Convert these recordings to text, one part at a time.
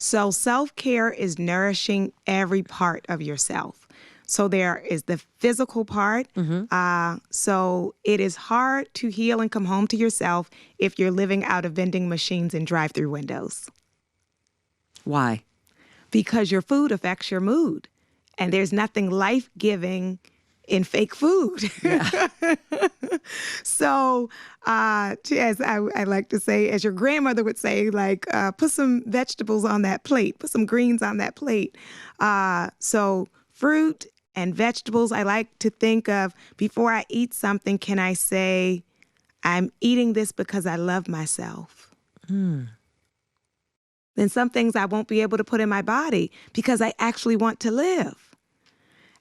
So self-care is nourishing every part of yourself. So there is the physical part. So it is hard to heal and come home to yourself if you're living out of vending machines and drive-through windows. Why? Because your food affects your mood. And there's nothing life-giving in fake food. Yeah. So, as I like to say, as your grandmother would say, like, put some vegetables on that plate, put some greens on that plate. So fruit and vegetables, I like to think of, before I eat something, can I say, I'm eating this because I love myself? Then some things I won't be able to put in my body because I actually want to live.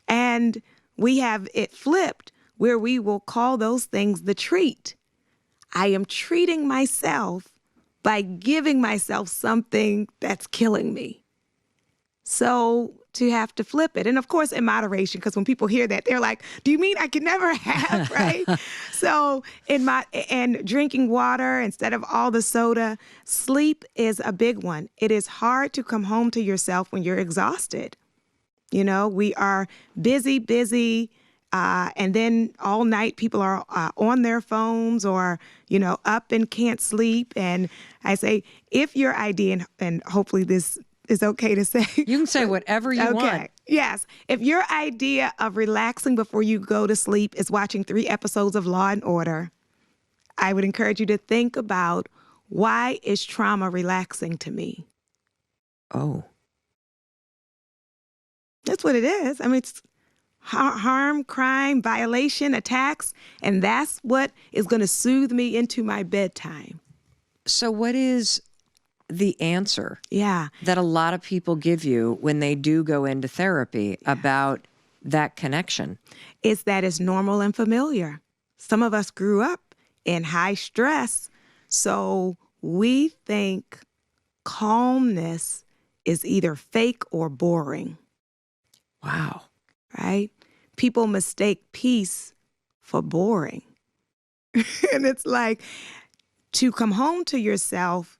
And we have it flipped where we will call those things the treat. I am treating myself by giving myself something that's killing me. So to have to flip it. And of course, in moderation, because when people hear that, they're like, do you mean I can never have, right? So and drinking water instead of all the soda, sleep is a big one. It is hard to come home to yourself when you're exhausted. You know, we are busy, and then all night people are on their phones or, you know, up and can't sleep. And I say, if your idea, and hopefully this is okay to say. You can say whatever you want. Yes. If your idea of relaxing before you go to sleep is watching 3 episodes of Law and Order, I would encourage you to think about, why is trauma relaxing to me? Oh. That's what it is. I mean, it's harm, crime, violation, attacks, and that's what is going to soothe me into my bedtime. So what is the answer that a lot of people give you when they do go into therapy about that connection? It's that it's normal and familiar. Some of us grew up in high stress, so we think calmness is either fake or boring. Wow. Right? People mistake peace for boring. And it's like, to come home to yourself,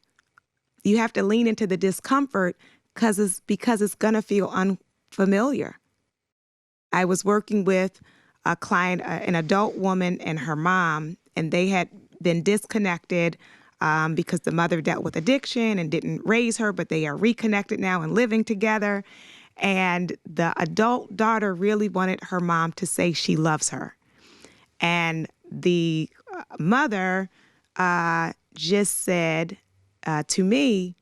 you have to lean into the discomfort because it's going to feel unfamiliar. I was working with a client, an adult woman and her mom, and they had been disconnected because the mother dealt with addiction and didn't raise her, but they are reconnected now and living together. And the adult daughter really wanted her mom to say she loves her. And the mother just said to me,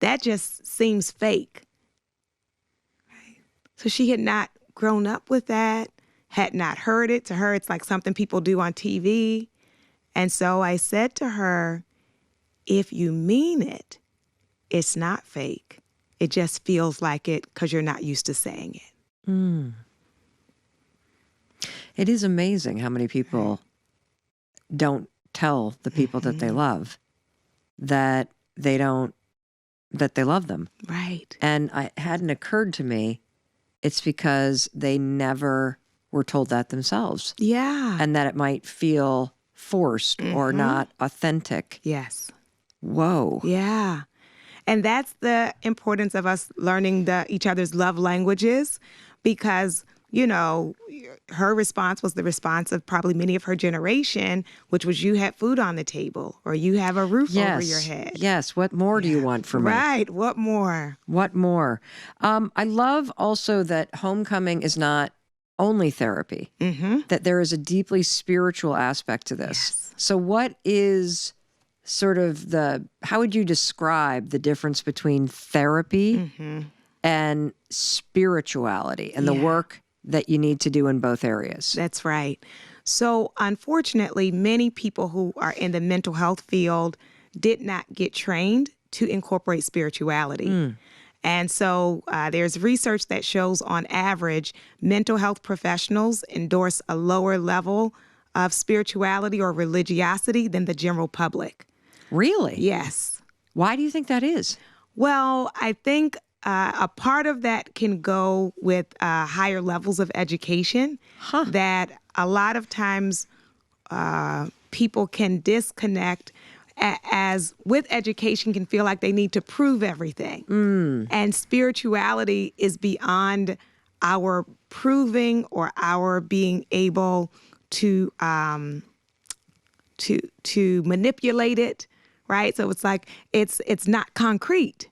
that just seems fake. Right? So she had not grown up with that, had not heard it. To her, it's like something people do on TV. And so I said to her, if you mean it, it's not fake. It just feels like it because you're not used to saying it. Mm. It is amazing how many people don't tell the people that they love that they love them. Right. And it hadn't occurred to me, it's because they never were told that themselves. Yeah. And that it might feel forced or not authentic. Yes. Whoa. Yeah. And that's the importance of us learning each other's love languages, because, you know, her response was the response of probably many of her generation, which was, you had food on the table or you have a roof over your head. Yes. What more do you want from me? Right. What more? What more? I love also that homecoming is not only therapy, that there is a deeply spiritual aspect to this. Yes. So what is sort of how would you describe the difference between therapy and spirituality and the work that you need to do in both areas? That's right. So unfortunately, many people who are in the mental health field did not get trained to incorporate spirituality. And so there's research that shows on average, mental health professionals endorse a lower level of spirituality or religiosity than the general public. Really? Yes. Why do you think that is? Well, I think a part of that can go with higher levels of education, that a lot of times people can disconnect. as with education can feel like they need to prove everything. And spirituality is beyond our proving or our being able to manipulate it, right? So it's like it's not concrete,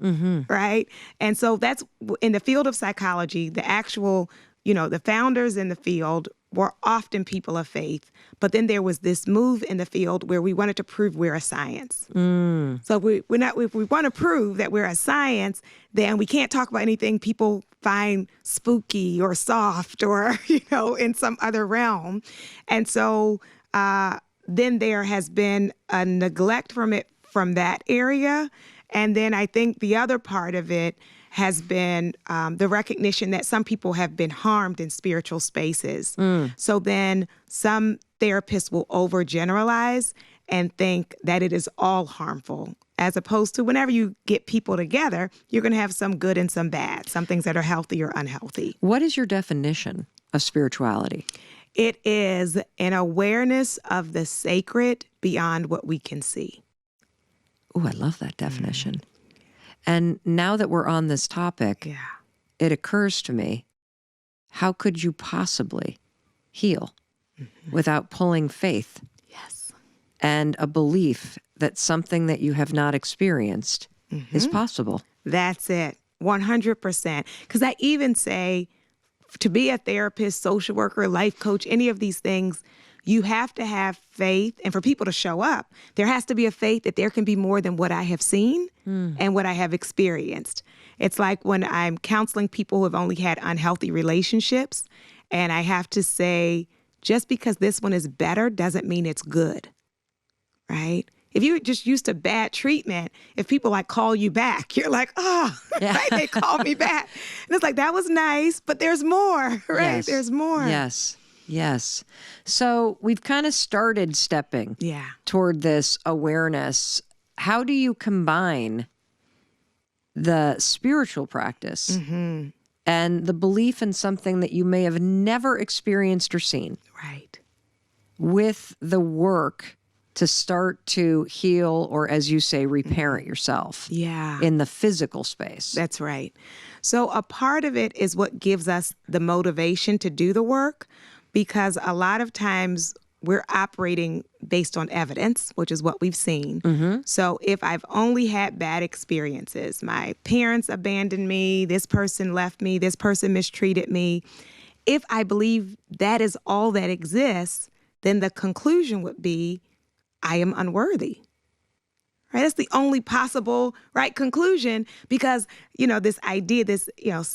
right? And so that's in the field of psychology, the actual, the founders in the field were often people of faith. But then there was this move in the field where we wanted to prove we're a science. So if we want to prove that we're a science, then we can't talk about anything people find spooky or soft or, in some other realm. And so then there has been a neglect from that area. And then I think the other part of it has been the recognition that some people have been harmed in spiritual spaces. So then some therapists will overgeneralize and think that it is all harmful, as opposed to whenever you get people together, you're going to have some good and some bad, some things that are healthy or unhealthy. What is your definition of spirituality? It is an awareness of the sacred beyond what we can see. Oh, I love that definition. And now that we're on this topic, it occurs to me, how could you possibly heal without pulling faith and a belief that something that you have not experienced is possible? That's it, 100%. Because I even say, to be a therapist, social worker, life coach, any of these things, you have to have faith. And for people to show up, there has to be a faith that there can be more than what I have seen and what I have experienced. It's like when I'm counseling people who have only had unhealthy relationships, and I have to say, just because this one is better doesn't mean it's good, right? If you're just used to bad treatment, if people call you back, you're like, right? They called me back. And it's like, that was nice, but there's more, right? Yes. There's more. Yes. So we've kind of started stepping toward this awareness. How do you combine the spiritual practice and the belief in something that you may have never experienced or seen with the work to start to heal, or as you say, reparent yourself in the physical space? That's right. So a part of it is what gives us the motivation to do the work, because a lot of times we're operating based on evidence, which is what we've seen. So if I've only had bad experiences, my parents abandoned me, this person left me, this person mistreated me, if I believe that is all that exists, then the conclusion would be, I am unworthy. Right? That's the only possible conclusion, because, this idea, this,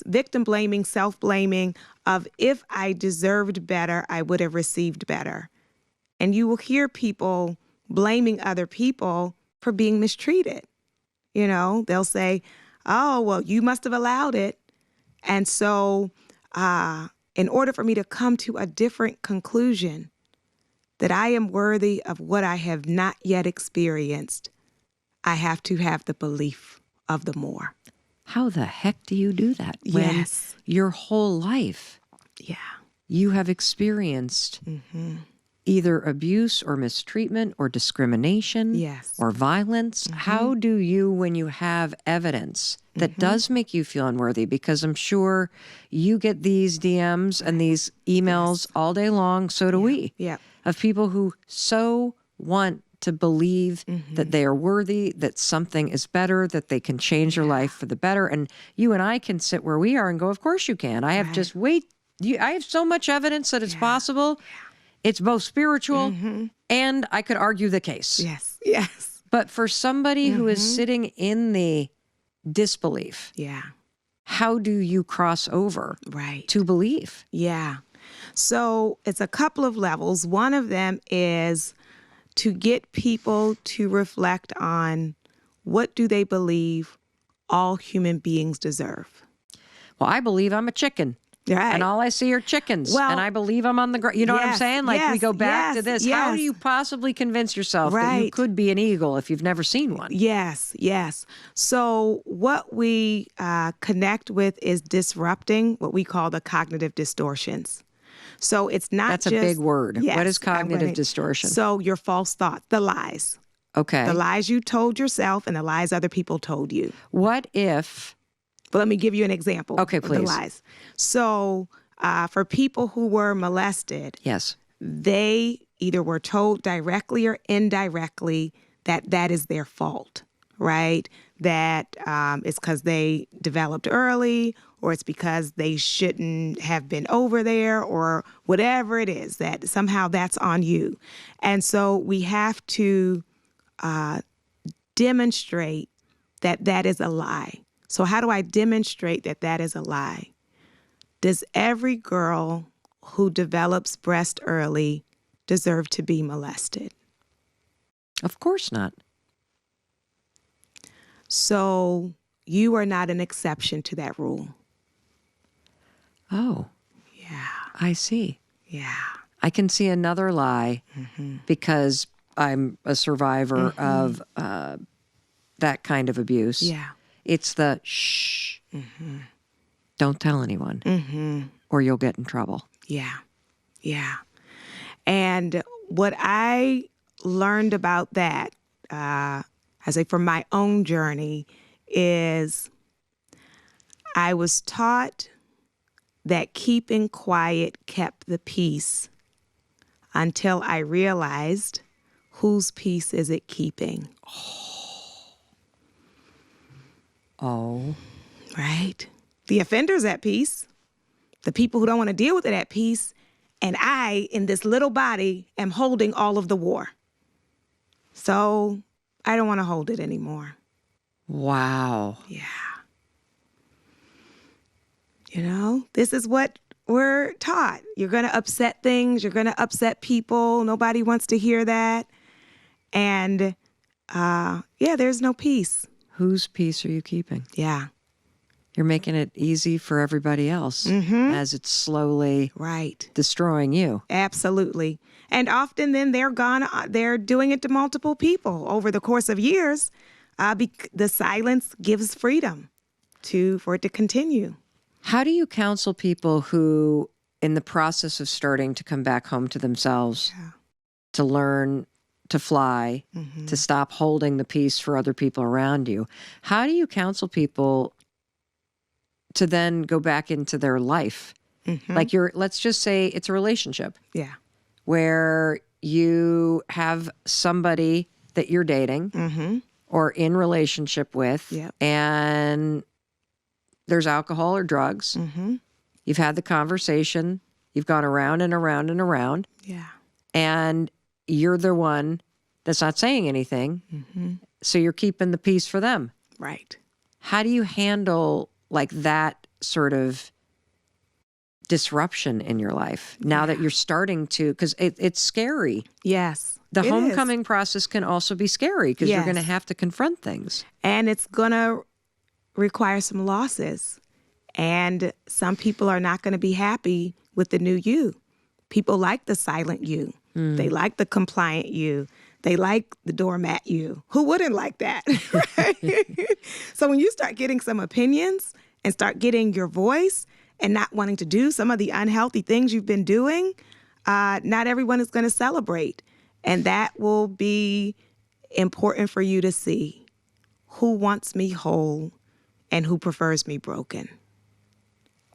victim blaming, self-blaming of, if I deserved better, I would have received better. And you will hear people blaming other people for being mistreated. They'll say, oh, well, you must have allowed it. And so in order for me to come to a different conclusion, that I am worthy of what I have not yet experienced, I have to have the belief of the more. How the heck do you do that when your whole life you have experienced either abuse or mistreatment or discrimination or violence? How do you, when you have evidence that does make you feel unworthy, because I'm sure you get these DMs and these emails all day long, so do we, of people who so want to believe that they are worthy, that something is better, that they can change their life for the better. And you and I can sit where we are and go, of course you can. I have just I have so much evidence that it's possible. It's both spiritual and I could argue the case. Yes. But for somebody who is sitting in the disbelief, how do you cross over to belief? So it's a couple of levels. One of them is to get people to reflect on, what do they believe all human beings deserve? Well, I believe I'm a chicken. And all I see are chickens. And I believe I'm on the ground. You know what I'm saying? We go back to this. How do you possibly convince yourself that you could be an eagle if you've never seen one? Yes. So what we connect with is disrupting what we call the cognitive distortions. So it's not That's just... That's a big word. What is cognitive distortion? So your false thoughts, the lies. Okay. The lies you told yourself and the lies other people told you. What if, But let me give you an example Okay, of the please. lies. So for people who were molested, yes, they either were told directly or indirectly that that is their fault, right? That it's because they developed early, or it's because they shouldn't have been over there, or whatever it is, that somehow that's on you. And so we have to demonstrate that that is a lie. So how do I demonstrate that that is a lie? Does every girl who develops breast early deserve to be molested? of course not. So you are not an exception to that rule. Oh, Yeah, I see. yeah. I can see another lie because I'm a survivor of that kind of abuse. Yeah. It's the shh, don't tell anyone, or you'll get in trouble. Yeah. Yeah. And what I learned about that, I say from my own journey, is I was taught that keeping quiet kept the peace until I realized whose peace is it keeping, Oh, right? The offender's at peace. The people who don't want to deal with it at peace. And I, in this little body, am holding all of the war. So I don't want to hold it anymore. wow. Yeah. You know, this is what we're taught. You're going to upset things. You're going to upset people. Nobody wants to hear that. And yeah, there's no peace. Whose peace are you keeping? Yeah. You're making it easy for everybody else as it's slowly Right. destroying you. Absolutely. And often then they're doing it to multiple people over the course of years. The silence gives freedom for it to continue. How do you counsel people who, in the process of starting to come back home to themselves, to learn to fly, to stop holding the peace for other people around you? How do you counsel people to then go back into their life? Like let's just say it's a relationship. Yeah. Where you have somebody that you're dating or in relationship with, and there's alcohol or drugs. You've had the conversation. You've gone around and around and around. Yeah. And you're the one that's not saying anything. So you're keeping the peace for them. Right. How do you handle like that sort of disruption in your life now that you're starting to, because it's scary. Yes. The it homecoming is. process can also be scary because you're going to have to confront things. And it's going to require some losses. And some people are not going to be happy with the new you. People like the silent you. They like the compliant you. They like the doormat you. Who wouldn't like that? Right? So when you start getting some opinions and start getting your voice and not wanting to do some of the unhealthy things you've been doing, not everyone is going to celebrate. And that will be important for you to see who wants me whole and who prefers me broken.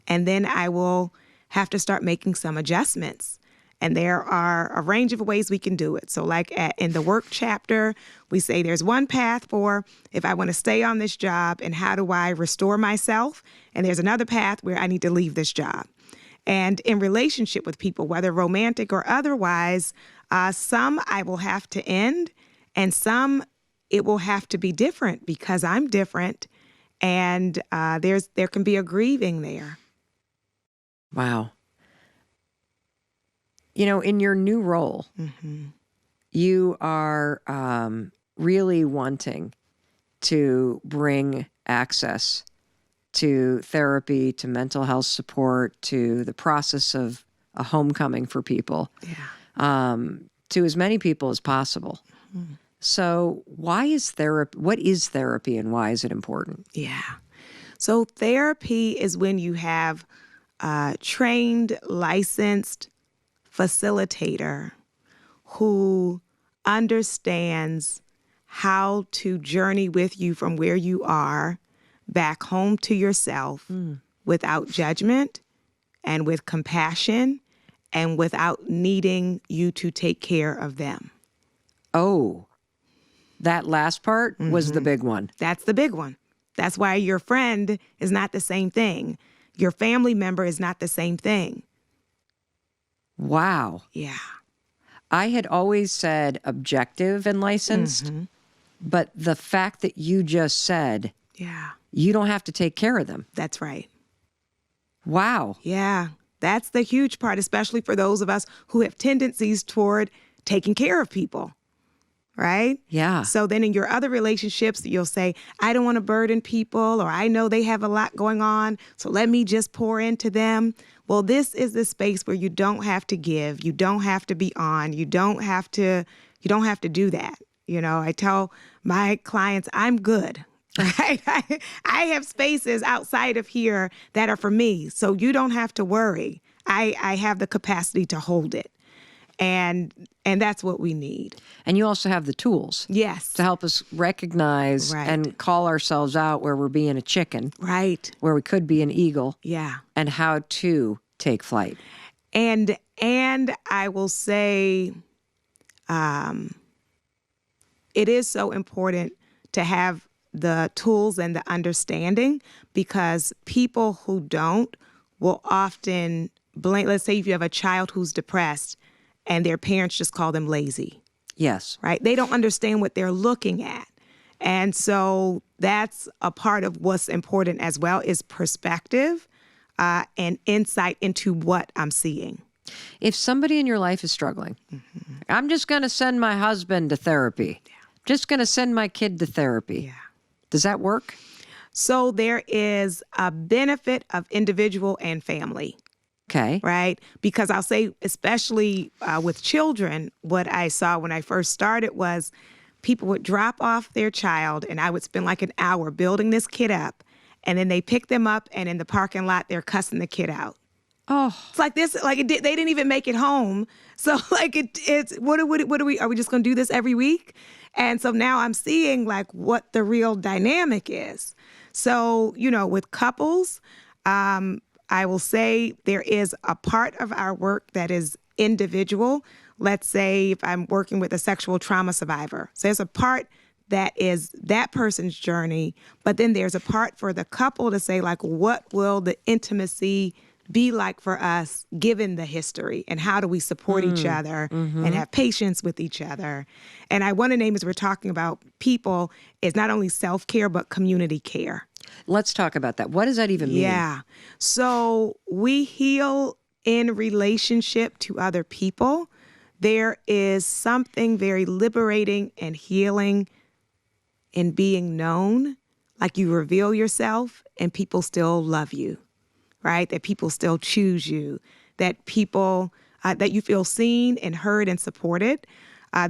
And then I will have to start making some adjustments. And there are a range of ways we can do it. So like in the work chapter, we say there's one path for if I want to stay on this job and how do I restore myself? And there's another path where I need to leave this job. And in relationship with people, whether romantic or otherwise, some I will have to end and some it will have to be different because I'm different. And there can be a grieving there. Wow. You know, in your new role, you are really wanting to bring access to therapy, to mental health support, to the process of a homecoming for people, to as many people as possible. So why is therapy, what is therapy and why is it important? Yeah. So therapy is when you have a trained, licensed facilitator who understands how to journey with you from where you are back home to yourself without judgment and with compassion and without needing you to take care of them. Oh, that last part was the big one. That's the big one. That's why your friend is not the same thing. Your family member is not the same thing. Wow. Yeah. I had always said objective and licensed, but the fact that you just said, Yeah. you don't have to take care of them. That's right. Wow. Yeah. That's the huge part, especially for those of us who have tendencies toward taking care of people. Right? Yeah. So then in your other relationships, you'll say, I don't want to burden people, or I know they have a lot going on, so let me just pour into them. Well, this is the space where you don't have to give, you don't have to be on, you don't have to do that. You know, I tell my clients, I'm good. Right? I have spaces outside of here that are for me, so you don't have to worry. I have the capacity to hold it. And that's what we need. And you also have the tools. Yes. To help us recognize and call ourselves out where we're being a chicken. Right. Where we could be an eagle. Yeah. And how to take flight. And I will say, it is so important to have the tools and the understanding, because people who don't will often blame. Let's say if you have a child who's depressed and their parents just call them lazy. Yes. Right? They don't understand what they're looking at. And so that's a part of what's important as well, is perspective and insight into what I'm seeing. If somebody in your life is struggling, I'm just going to send my husband to therapy. Yeah. Just going to send my kid to therapy. Yeah. Does that work? So there is a benefit of individual and family. Okay. Right? Because I'll say, especially with children, what I saw when I first started was people would drop off their child and I would spend like an hour building this kid up. And then they pick them up and in the parking lot, they're cussing the kid out. Oh, it's like this, like they didn't even make it home. So like it's, what are we just going to do this every week? And so now I'm seeing like what the real dynamic is. So, you know, with couples, I will say there is a part of our work that is individual. Let's say if I'm working with a sexual trauma survivor. So there's a part that is that person's journey, but then there's a part for the couple to say, like, what will the intimacy be like for us given the history, and how do we support each other and have patience with each other? And one of the names we're talking about people is not only self-care, but community care. Let's talk about that. What does that even mean? Yeah. So we heal in relationship to other people. There is something very liberating and healing in being known, like you reveal yourself and people still love you, right? That people still choose you, that people, that you feel seen and heard and supported.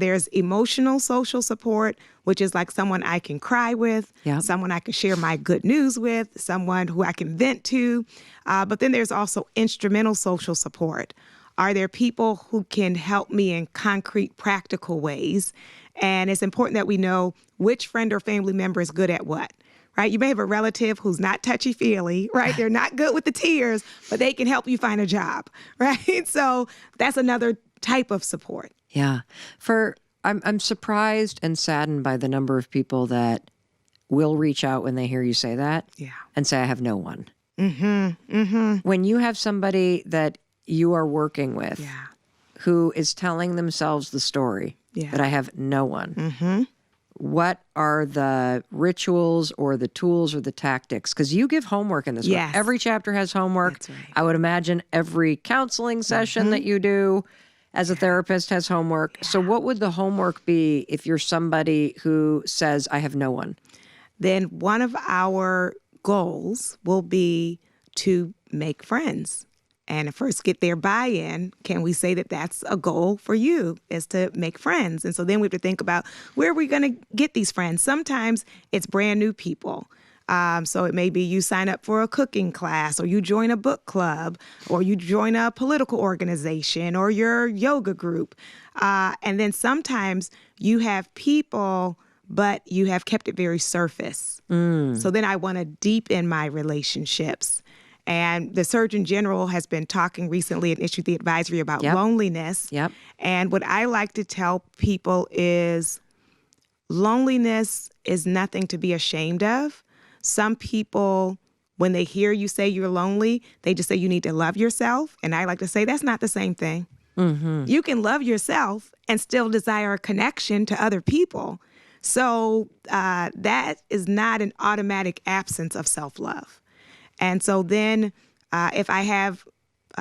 There's emotional social support, which is like someone I can cry with, someone I can share my good news with, someone who I can vent to. But then there's also instrumental social support. Are there people who can help me in concrete, practical ways? And it's important that we know which friend or family member is good at what, right? You may have a relative who's not touchy-feely, right? They're not good with the tears, but they can help you find a job, right? So that's another type of support. Yeah. I'm surprised and saddened by the number of people that will reach out when they hear you say that and say, I have no one. When you have somebody that you are working with who is telling themselves the story that I have no one, what are the rituals or the tools or the tactics? Because you give homework in this book. Every chapter has homework. That's right. I would imagine every counseling session that you do as a therapist has homework. So what would the homework be if you're somebody who says, I have no one? Then one of our goals will be to make friends. And first get their buy-in. Can we say that that's a goal for you, is to make friends? And so then we have to think about where are we going to get these friends? Sometimes it's brand new people. So it may be you sign up for a cooking class, or you join a book club, or you join a political organization, or your yoga group. And then sometimes you have people but you have kept it very surface. So then I want to deepen my relationships. And the Surgeon General has been talking recently and issued the advisory about loneliness. Yep. And what I like to tell people is loneliness is nothing to be ashamed of. Some people, when they hear you say you're lonely, they just say you need to love yourself. And I like to say that's not the same thing. You can love yourself and still desire a connection to other people. So that is not an automatic absence of self-love. And so then if I have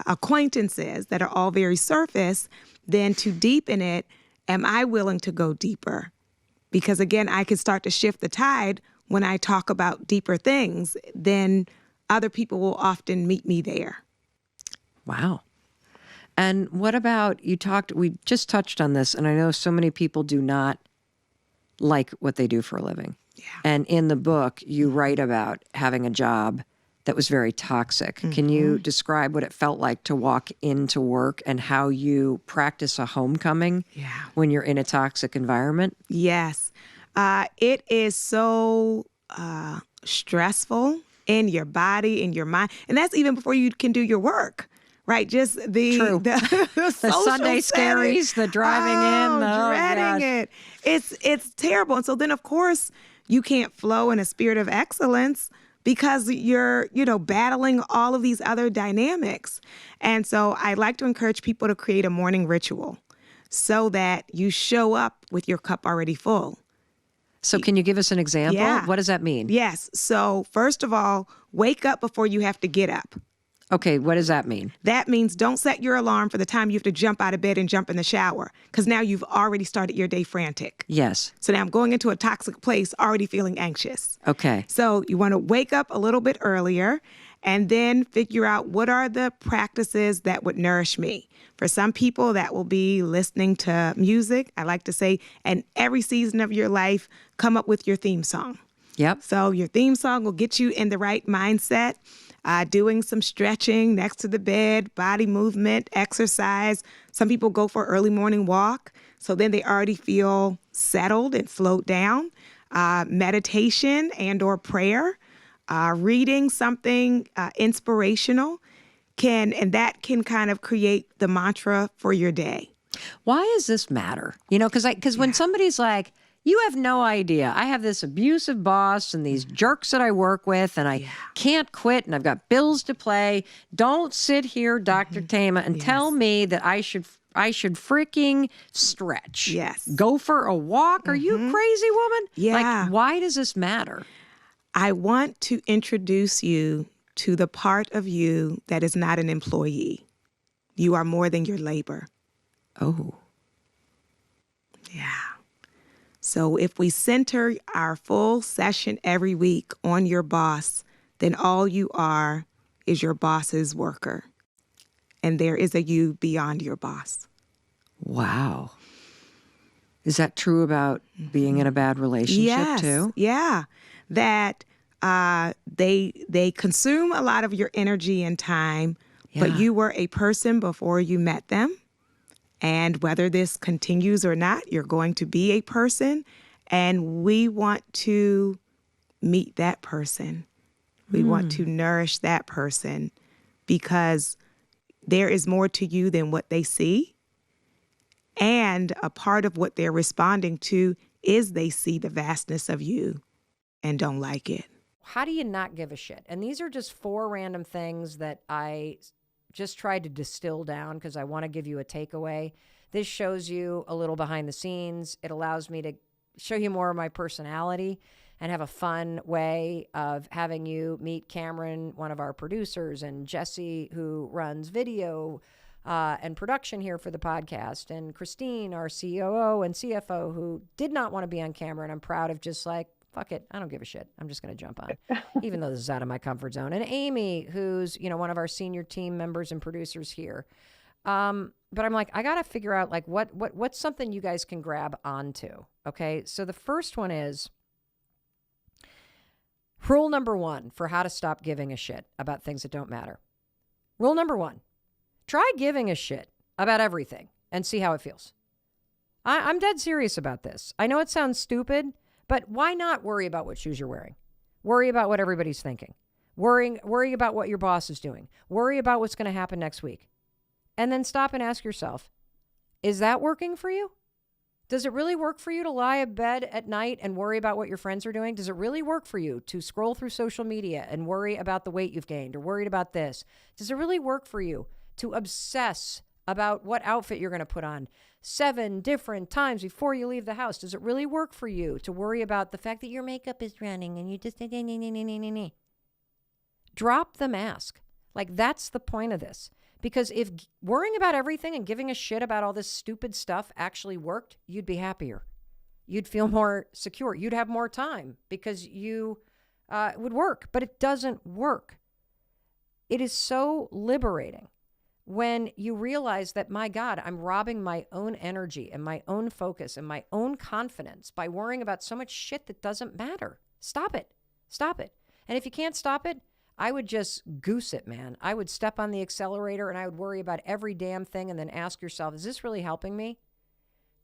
acquaintances that are all very surface, then to deepen it, am I willing to go deeper? Because again, I can start to shift the tide when I talk about deeper things, then other people will often meet me there. Wow. And what about, we just touched on this, and I know so many people do not like what they do for a living. Yeah. And in the book, you write about having a job that was very toxic. Can you describe what it felt like to walk into work and how you practice a homecoming when you're in a toxic environment? Yes. It is so stressful in your body, in your mind. And that's even before you can do your work. Right, just the the Sunday scaries, the driving in, dreading it. It's terrible. And so then, of course, you can't flow in a spirit of excellence because you're, battling all of these other dynamics. And so I like to encourage people to create a morning ritual so that you show up with your cup already full. So can you give us an example? Yeah. What does that mean? Yes. So first of all, wake up before you have to get up. Okay, what does that mean? That means don't set your alarm for the time you have to jump out of bed and jump in the shower, because now you've already started your day frantic. Yes. So now I'm going into a toxic place already feeling anxious. Okay. So you want to wake up a little bit earlier and then figure out what are the practices that would nourish me. For some people, that will be listening to music. I like to say, in every season of your life, come up with your theme song. Yep. So your theme song will get you in the right mindset. Doing some stretching next to the bed, body movement, exercise. Some people go for an early morning walk. So then they already feel settled and slowed down. Meditation and or prayer. Reading something inspirational and that can kind of create the mantra for your day. Why does this matter? Because when somebody's like, you have no idea. I have this abusive boss and these jerks that I work with, and I can't quit, and I've got bills to pay. Don't sit here, Dr. Thema, and tell me that I should freaking stretch. Yes. Go for a walk. Are you crazy, woman? Yeah. Like, why does this matter? I want to introduce you to the part of you that is not an employee. You are more than your labor. Oh. Yeah. So if we center our full session every week on your boss, then all you are is your boss's worker. And there is a you beyond your boss. Wow. Is that true about being in a bad relationship too? Yeah. That they consume a lot of your energy and time, but you were a person before you met them. And whether this continues or not, you're going to be a person. And we want to meet that person. We want to nourish that person because there is more to you than what they see. And a part of what they're responding to is they see the vastness of you and don't like it. How do you not give a shit? And these are just 4 random things that I just tried to distill down because I want to give you a takeaway. This shows you a little behind the scenes. It allows me to show you more of my personality and have a fun way of having you meet Cameron, one of our producers, and Jesse, who runs video and production here for the podcast, and Christine, our COO and CFO, who did not want to be on camera. And I'm proud of just like, fuck it, I don't give a shit. I'm just going to jump on, even though this is out of my comfort zone. And Amy, who's, one of our senior team members and producers here. But I'm like, I got to figure out like what's something you guys can grab onto. Okay. So the first one is rule number 1 for how to stop giving a shit about things that don't matter. Rule number 1, try giving a shit about everything and see how it feels. I'm dead serious about this. I know it sounds stupid, But why not worry about what shoes you're wearing? Worry about what everybody's thinking. Worry about what your boss is doing. Worry about what's going to happen next week. And then stop and ask yourself, is that working for you? Does it really work for you to lie in bed at night and worry about what your friends are doing? Does it really work for you to scroll through social media and worry about the weight you've gained or worried about this? Does it really work for you to obsess about what outfit you're going to put on 7 different times before you leave the house? Does it really work for you to worry about the fact that your makeup is running and you just... Drop the mask. Like, that's the point of this. Because if worrying about everything and giving a shit about all this stupid stuff actually worked, you'd be happier. You'd feel more secure. You'd have more time because you would work. But it doesn't work. It is so liberating when you realize that, my God, I'm robbing my own energy and my own focus and my own confidence by worrying about so much shit that doesn't matter. Stop it. Stop it. And if you can't stop it, I would just goose it, man. I would step on the accelerator and I would worry about every damn thing and then ask yourself, is this really helping me?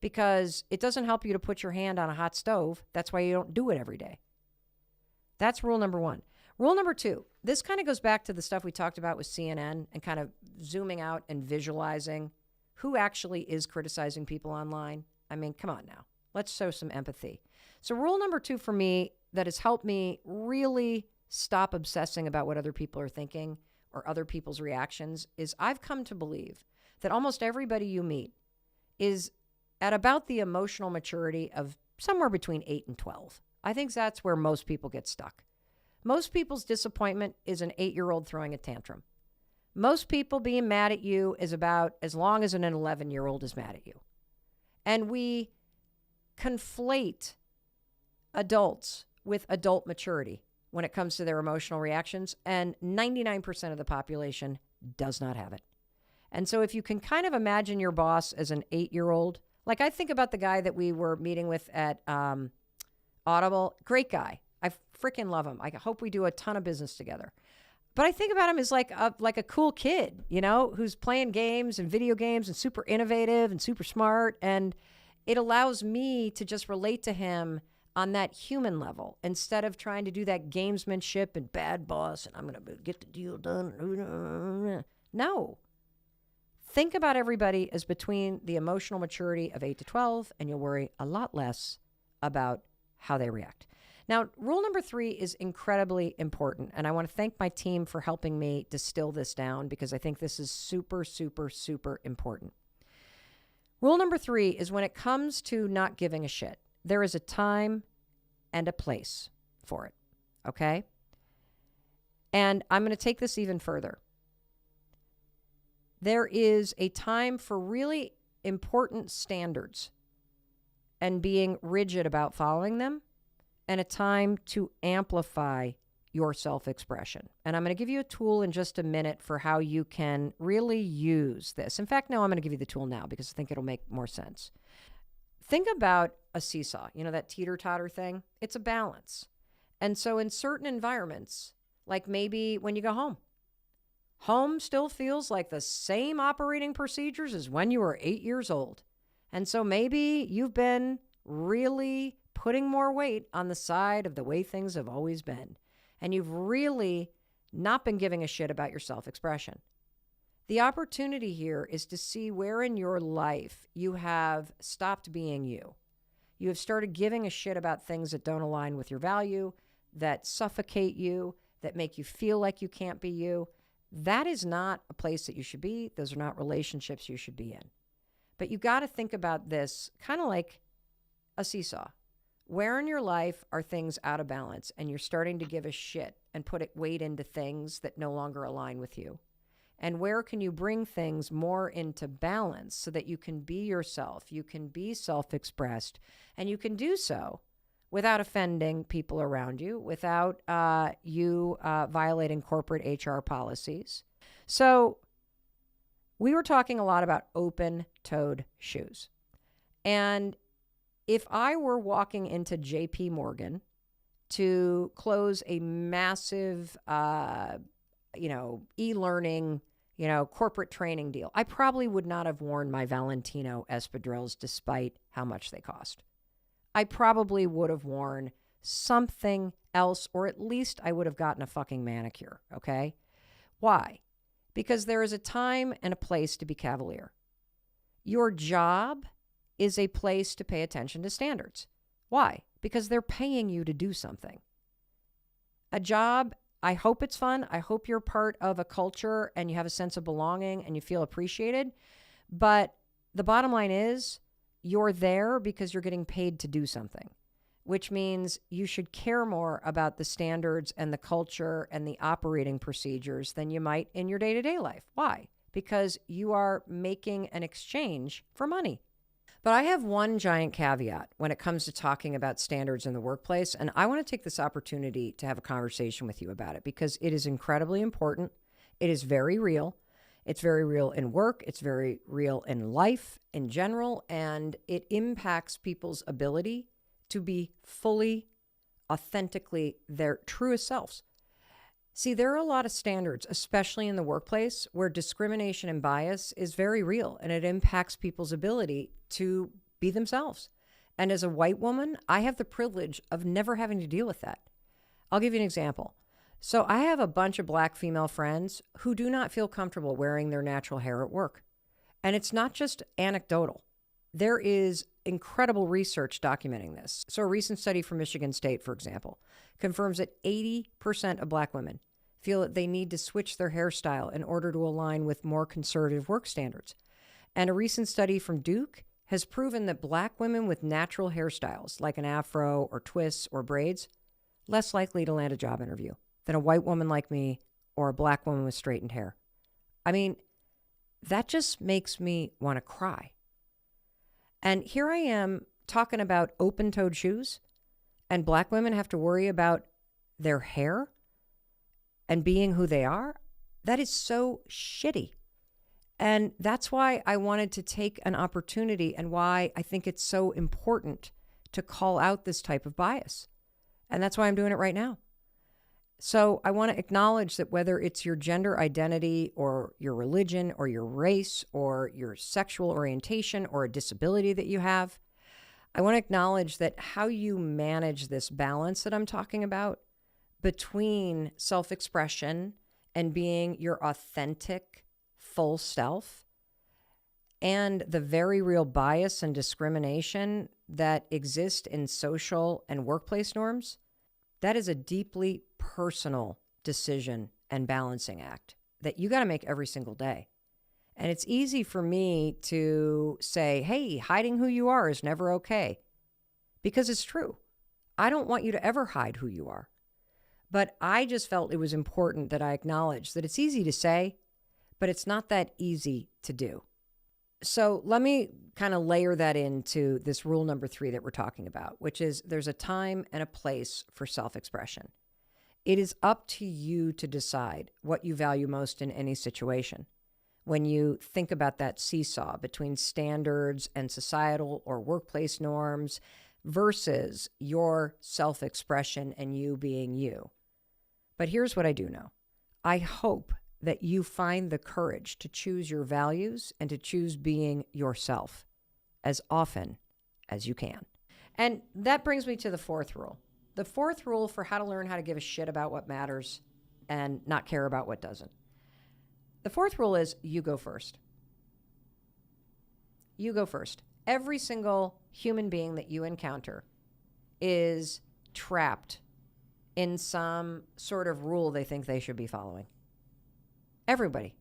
Because it doesn't help you to put your hand on a hot stove. That's why you don't do it every day. That's rule number 1. Rule number 2, this kind of goes back to the stuff we talked about with CNN and kind of zooming out and visualizing who actually is criticizing people online. I mean, come on now. Let's show some empathy. So rule number 2 for me that has helped me really stop obsessing about what other people are thinking or other people's reactions is I've come to believe that almost everybody you meet is at about the emotional maturity of somewhere between 8 and 12. I think that's where most people get stuck. Most people's disappointment is an 8-year-old throwing a tantrum. Most people being mad at you is about as long as an 11-year-old is mad at you. And we conflate adults with adult maturity when it comes to their emotional reactions, and 99% of the population does not have it. And so if you can kind of imagine your boss as an 8-year-old, like I think about the guy that we were meeting with at Audible, great guy. I freaking love him. I hope we do a ton of business together. But I think about him as like a cool kid, you know, who's playing games and video games and super innovative and super smart. And it allows me to just relate to him on that human level instead of trying to do that gamesmanship and bad boss and I'm going to get the deal done. No. Think about everybody as between the emotional maturity of 8 to 12 and you'll worry a lot less about how they react. Now, rule number 3 is incredibly important, and I want to thank my team for helping me distill this down because I think this is super, super, super important. Rule number 3 is when it comes to not giving a shit, there is a time and a place for it, okay? And I'm going to take this even further. There is a time for really important standards and being rigid about following them, and a time to amplify your self-expression. And I'm going to give you a tool in just a minute for how you can really use this. In fact, no, I'm going to give you the tool now because I think it'll make more sense. Think about a seesaw, you know, that teeter-totter thing. It's a balance. And so in certain environments, like maybe when you go home, home still feels like the same operating procedures as when you were 8 years old. And so maybe you've been really putting more weight on the side of the way things have always been. And you've really not been giving a shit about your self-expression. The opportunity here is to see where in your life you have stopped being you. You have started giving a shit about things that don't align with your value, that suffocate you, that make you feel like you can't be you. That is not a place that you should be. Those are not relationships you should be in. But you got to think about this kind of like a seesaw. Where in your life are things out of balance and you're starting to give a shit and put weight into things that no longer align with you? And where can you bring things more into balance so that you can be yourself, you can be self-expressed, and you can do so without offending people around you, without you violating corporate HR policies? So we were talking a lot about open-toed shoes. And if I were walking into JP Morgan to close a massive, e-learning, corporate training deal, I probably would not have worn my Valentino espadrilles despite how much they cost. I probably would have worn something else, or at least I would have gotten a fucking manicure, okay? Why? Because there is a time and a place to be cavalier. Your job is a place to pay attention to standards. Why? Because they're paying you to do something. A job, I hope it's fun. I hope you're part of a culture and you have a sense of belonging and you feel appreciated. But the bottom line is you're there because you're getting paid to do something, which means you should care more about the standards and the culture and the operating procedures than you might in your day-to-day life. Why? Because you are making an exchange for money. But I have one giant caveat when it comes to talking about standards in the workplace, and I want to take this opportunity to have a conversation with you about it because it is incredibly important. It is very real. It's very real in work. It's very real in life in general, and it impacts people's ability to be fully, authentically their truest selves. See, there are a lot of standards, especially in the workplace, where discrimination and bias is very real and it impacts people's ability to be themselves. And as a white woman, I have the privilege of never having to deal with that. I'll give you an example. So I have a bunch of Black female friends who do not feel comfortable wearing their natural hair at work. And it's not just anecdotal. There is incredible research documenting this. So a recent study from Michigan State, for example, confirms that 80% of Black women feel that they need to switch their hairstyle in order to align with more conservative work standards. And a recent study from Duke has proven that Black women with natural hairstyles, like an afro or twists or braids, less likely to land a job interview than a white woman like me or a Black woman with straightened hair. I mean, that just makes me want to cry. And here I am talking about open-toed shoes, and Black women have to worry about their hair and being who they are. That is so shitty. And that's why I wanted to take an opportunity and why I think it's so important to call out this type of bias. And that's why I'm doing it right now. So I want to acknowledge that whether it's your gender identity or your religion or your race or your sexual orientation or a disability that you have, I want to acknowledge that how you manage this balance that I'm talking about between self-expression and being your authentic, full self and the very real bias and discrimination that exist in social and workplace norms, that is a deeply personal decision and balancing act that you got to make every single day. And it's easy for me to say, hey, hiding who you are is never okay, because it's true. I don't want you to ever hide who you are. But I just felt it was important that I acknowledge that it's easy to say, but it's not that easy to do. So let me kind of layer that into this rule number 3 that we're talking about, which is there's a time and a place for self-expression. It is up to you to decide what you value most in any situation. When you think about that seesaw between standards and societal or workplace norms versus your self-expression and you being you. But here's what I do know. I hope that you find the courage to choose your values and to choose being yourself as often as you can. And that brings me to the 4th rule. The 4th rule for how to learn how to give a shit about what matters and not care about what doesn't. The 4th rule is you go first. You go first. Every single human being that you encounter is trapped in some sort of rule they think they should be following. Everybody.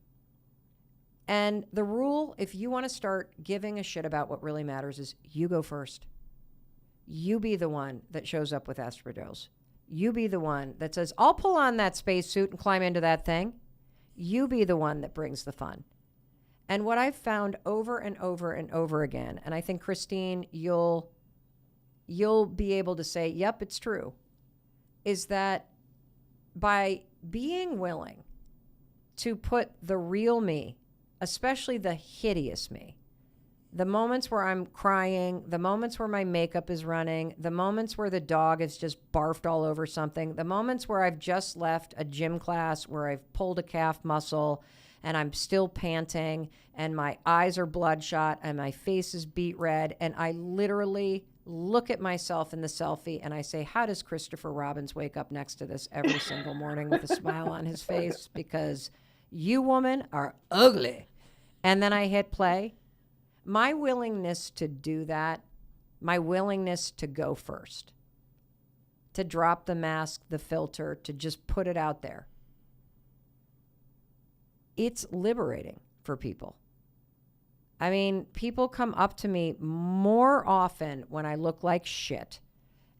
And the rule, if you want to start giving a shit about what really matters, is you go first. You be the one that shows up with espadrilles. You be the one that says, I'll pull on that spacesuit and climb into that thing. You be the one that brings the fun. And what I've found over and over and over again, and I think, Christine, you'll be able to say, yep, it's true, is that by being willing to put the real me, especially the hideous me, the moments where I'm crying, the moments where my makeup is running, the moments where the dog has just barfed all over something, the moments where I've just left a gym class where I've pulled a calf muscle and I'm still panting and my eyes are bloodshot and my face is beet red and I literally look at myself in the selfie and I say, how does Christopher Robbins wake up next to this every single morning with a smile on his face? Because you women are ugly. And then I hit play. My willingness to do that, my willingness to go first, to drop the mask, the filter, to just put it out there, it's liberating for people. I mean, people come up to me more often when I look like shit.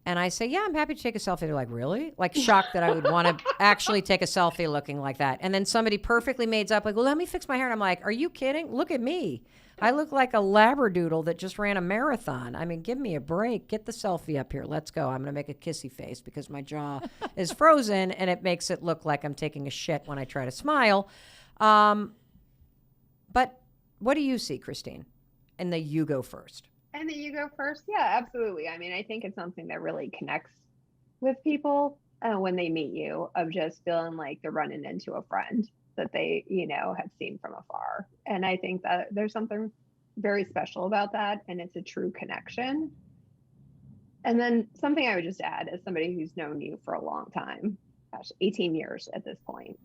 And I say, yeah, I'm happy to take a selfie. They're like, really? Like shocked that I would want to actually take a selfie looking like that. And then somebody perfectly made up, like, well, let me fix my hair. And I'm like, are you kidding? Look at me. I look like a labradoodle that just ran a marathon. I mean, give me a break. Get the selfie up here. Let's go. I'm going to make a kissy face because my jaw is frozen and it makes it look like I'm taking a shit when I try to smile. But what do you see, Christine? And the you go first. And then you go first? Yeah, absolutely. I mean, I think it's something that really connects with people when they meet you, of just feeling like they're running into a friend that they, have seen from afar. And I think that there's something very special about that. And it's a true connection. And then something I would just add, as somebody who's known you for a long time, 18 years at this point,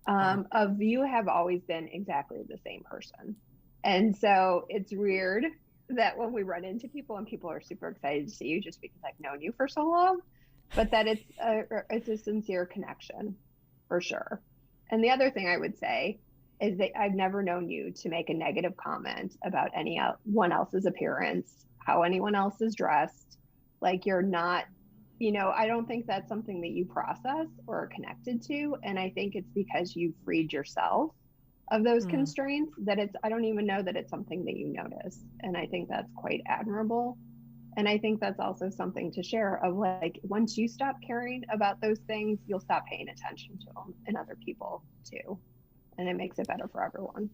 of you have always been exactly the same person. And so it's weird that when we run into people and people are super excited to see you just because I've known you for so long, but that it's a sincere connection for sure. And the other thing I would say is that I've never known you to make a negative comment about anyone else's appearance, how anyone else is dressed. Like, you're not, I don't think that's something that you process or are connected to. And I think it's because you freed yourself of those constraints that I don't even know that it's something that you notice. And I think that's quite admirable. And I think that's also something to share, of like, once you stop caring about those things, you'll stop paying attention to them in other people too. And it makes it better for everyone.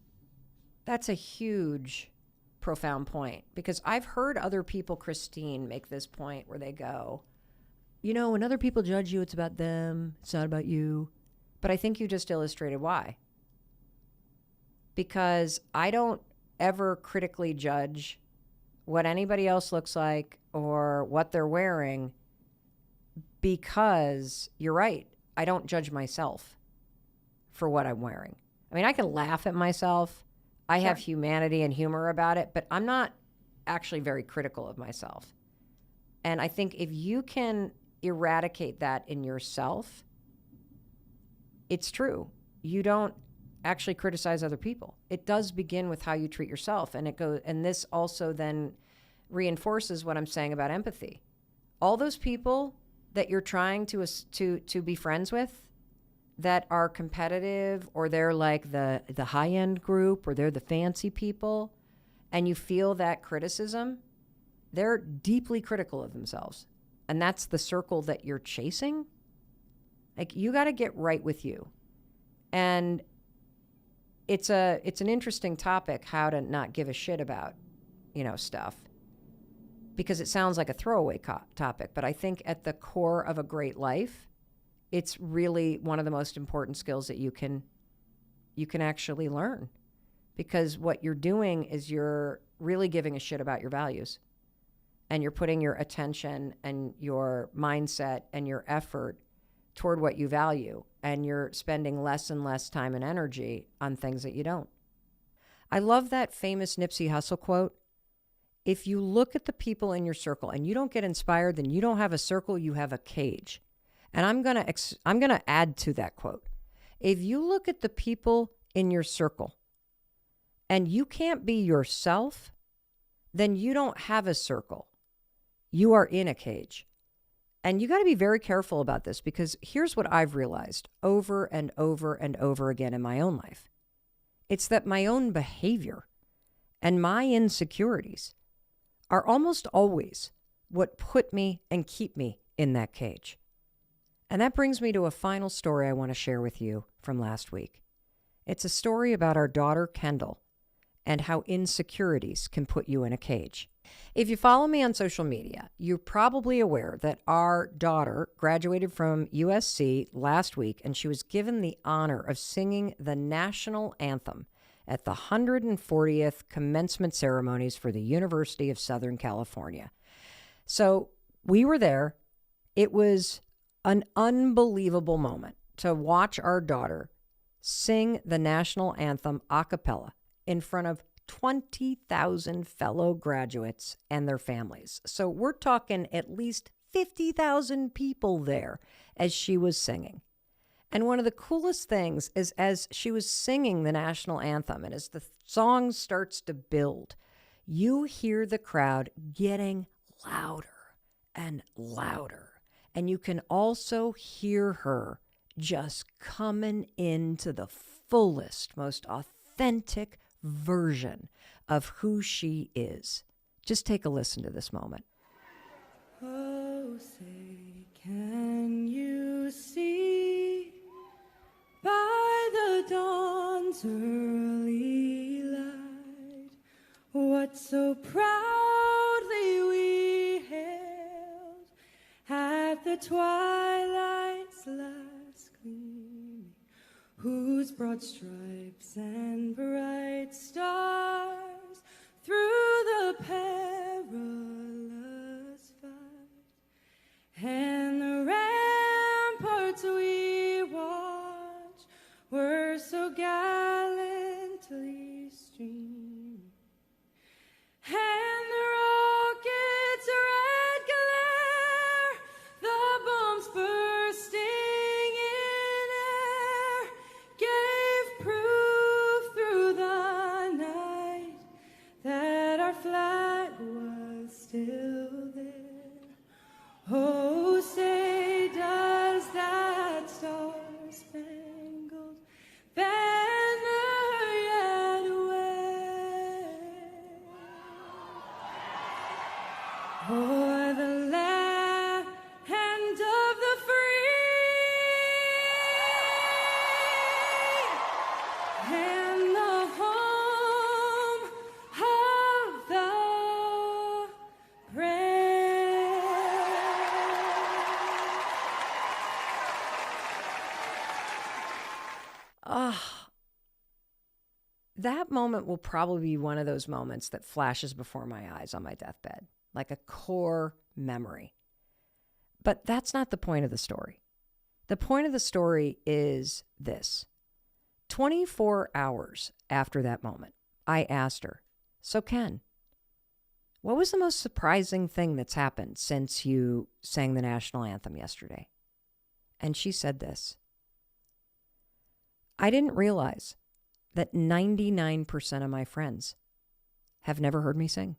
That's a huge, profound point, because I've heard other people, Christine, make this point where they go, when other people judge you, it's about them. It's not about you. But I think you just illustrated why. Because I don't ever critically judge what anybody else looks like or what they're wearing, because you're right. I don't judge myself for what I'm wearing. I mean, I can laugh at myself. I have humanity and humor about it, but I'm not actually very critical of myself. And I think if you can eradicate that in yourself, it's true. You don't actually criticize other people. It does begin with how you treat yourself. And this also then reinforces what I'm saying about empathy. All those people that you're trying to be friends with that are competitive, or they're like the high-end group, or they're the fancy people, and you feel that criticism, they're deeply critical of themselves. And that's the circle that you're chasing. Like, you got to get right with you. And it's an interesting topic, how to not give a shit about, stuff, because it sounds like a throwaway topic. But I think at the core of a great life, it's really one of the most important skills that you can actually learn, because what you're doing is you're really giving a shit about your values, and you're putting your attention and your mindset and your effort toward what you value, and you're spending less and less time and energy on things that you don't. I love that famous Nipsey Hussle quote. If you look at the people in your circle and you don't get inspired, then you don't have a circle, you have a cage. And I'm going to add to that quote. If you look at the people in your circle and you can't be yourself, then you don't have a circle. You are in a cage. And you got to be very careful about this, because here's what I've realized over and over and over again in my own life. It's that my own behavior and my insecurities are almost always what put me and keep me in that cage. And that brings me to a final story I want to share with you from last week. It's a story about our daughter, Kendall, and how insecurities can put you in a cage. If you follow me on social media, you're probably aware that our daughter graduated from USC last week, and she was given the honor of singing the national anthem at the 140th commencement ceremonies for the University of Southern California. So we were there. It was an unbelievable moment to watch our daughter sing the national anthem a cappella in front of 20,000 fellow graduates and their families. So we're talking at least 50,000 people there as she was singing. And one of the coolest things is as she was singing the national anthem and as the song starts to build, you hear the crowd getting louder and louder. And you can also hear her just coming into the fullest, most authentic version of who she is. Just take a listen to this moment. Oh, say, can you see by the dawn's early light what so proudly we hailed at the twilight's last gleaming, whose broad stripes and bright stars through the perilous fight and the ramparts we watch were so gallantly streaming, and the rocket's red glare, the bombs bursting in air, gave proof through the night that our flag was still there. Oh, say, does that star-spangled banner yet wave o'er the land of the free and the home of the brave? That moment will probably be one of those moments that flashes before my eyes on my deathbed, like a core memory. But that's not the point of the story. The point of the story is this. 24 hours after that moment, I asked her, so Ken, what was the most surprising thing that's happened since you sang the national anthem yesterday? And she said this. I didn't realize that 99% of my friends have never heard me sing.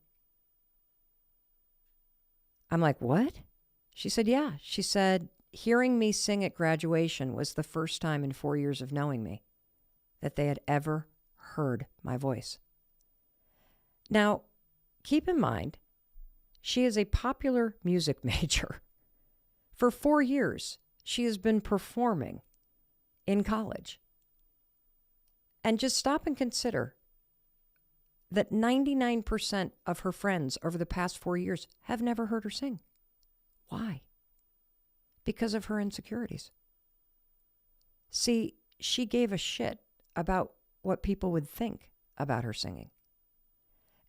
I'm like, what? She said, yeah. She said, hearing me sing at graduation was the first time in 4 years of knowing me that they had ever heard my voice. Now, keep in mind, she is a popular music major. For 4 years, she has been performing in college. And just stop and consider that 99% of her friends over the past 4 years have never heard her sing. Why? Because of her insecurities. See, she gave a shit about what people would think about her singing.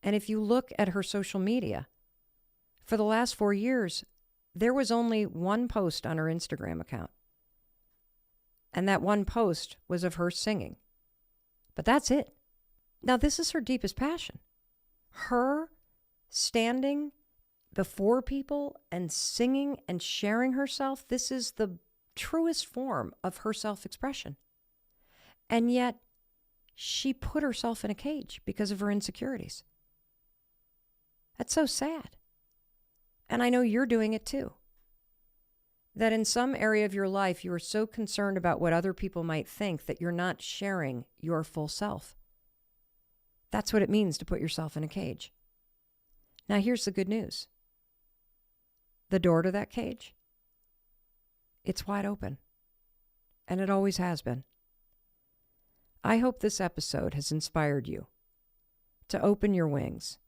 And if you look at her social media, for the last 4 years, there was only one post on her Instagram account. And that one post was of her singing. But that's it. Now, this is her deepest passion. Her standing before people and singing and sharing herself, this is the truest form of her self-expression. And yet, she put herself in a cage because of her insecurities. That's so sad. And I know you're doing it too. That in some area of your life, you are so concerned about what other people might think that you're not sharing your full self. That's what it means to put yourself in a cage. Now, here's the good news. The door to that cage, it's wide open. And it always has been. I hope this episode has inspired you to open your wings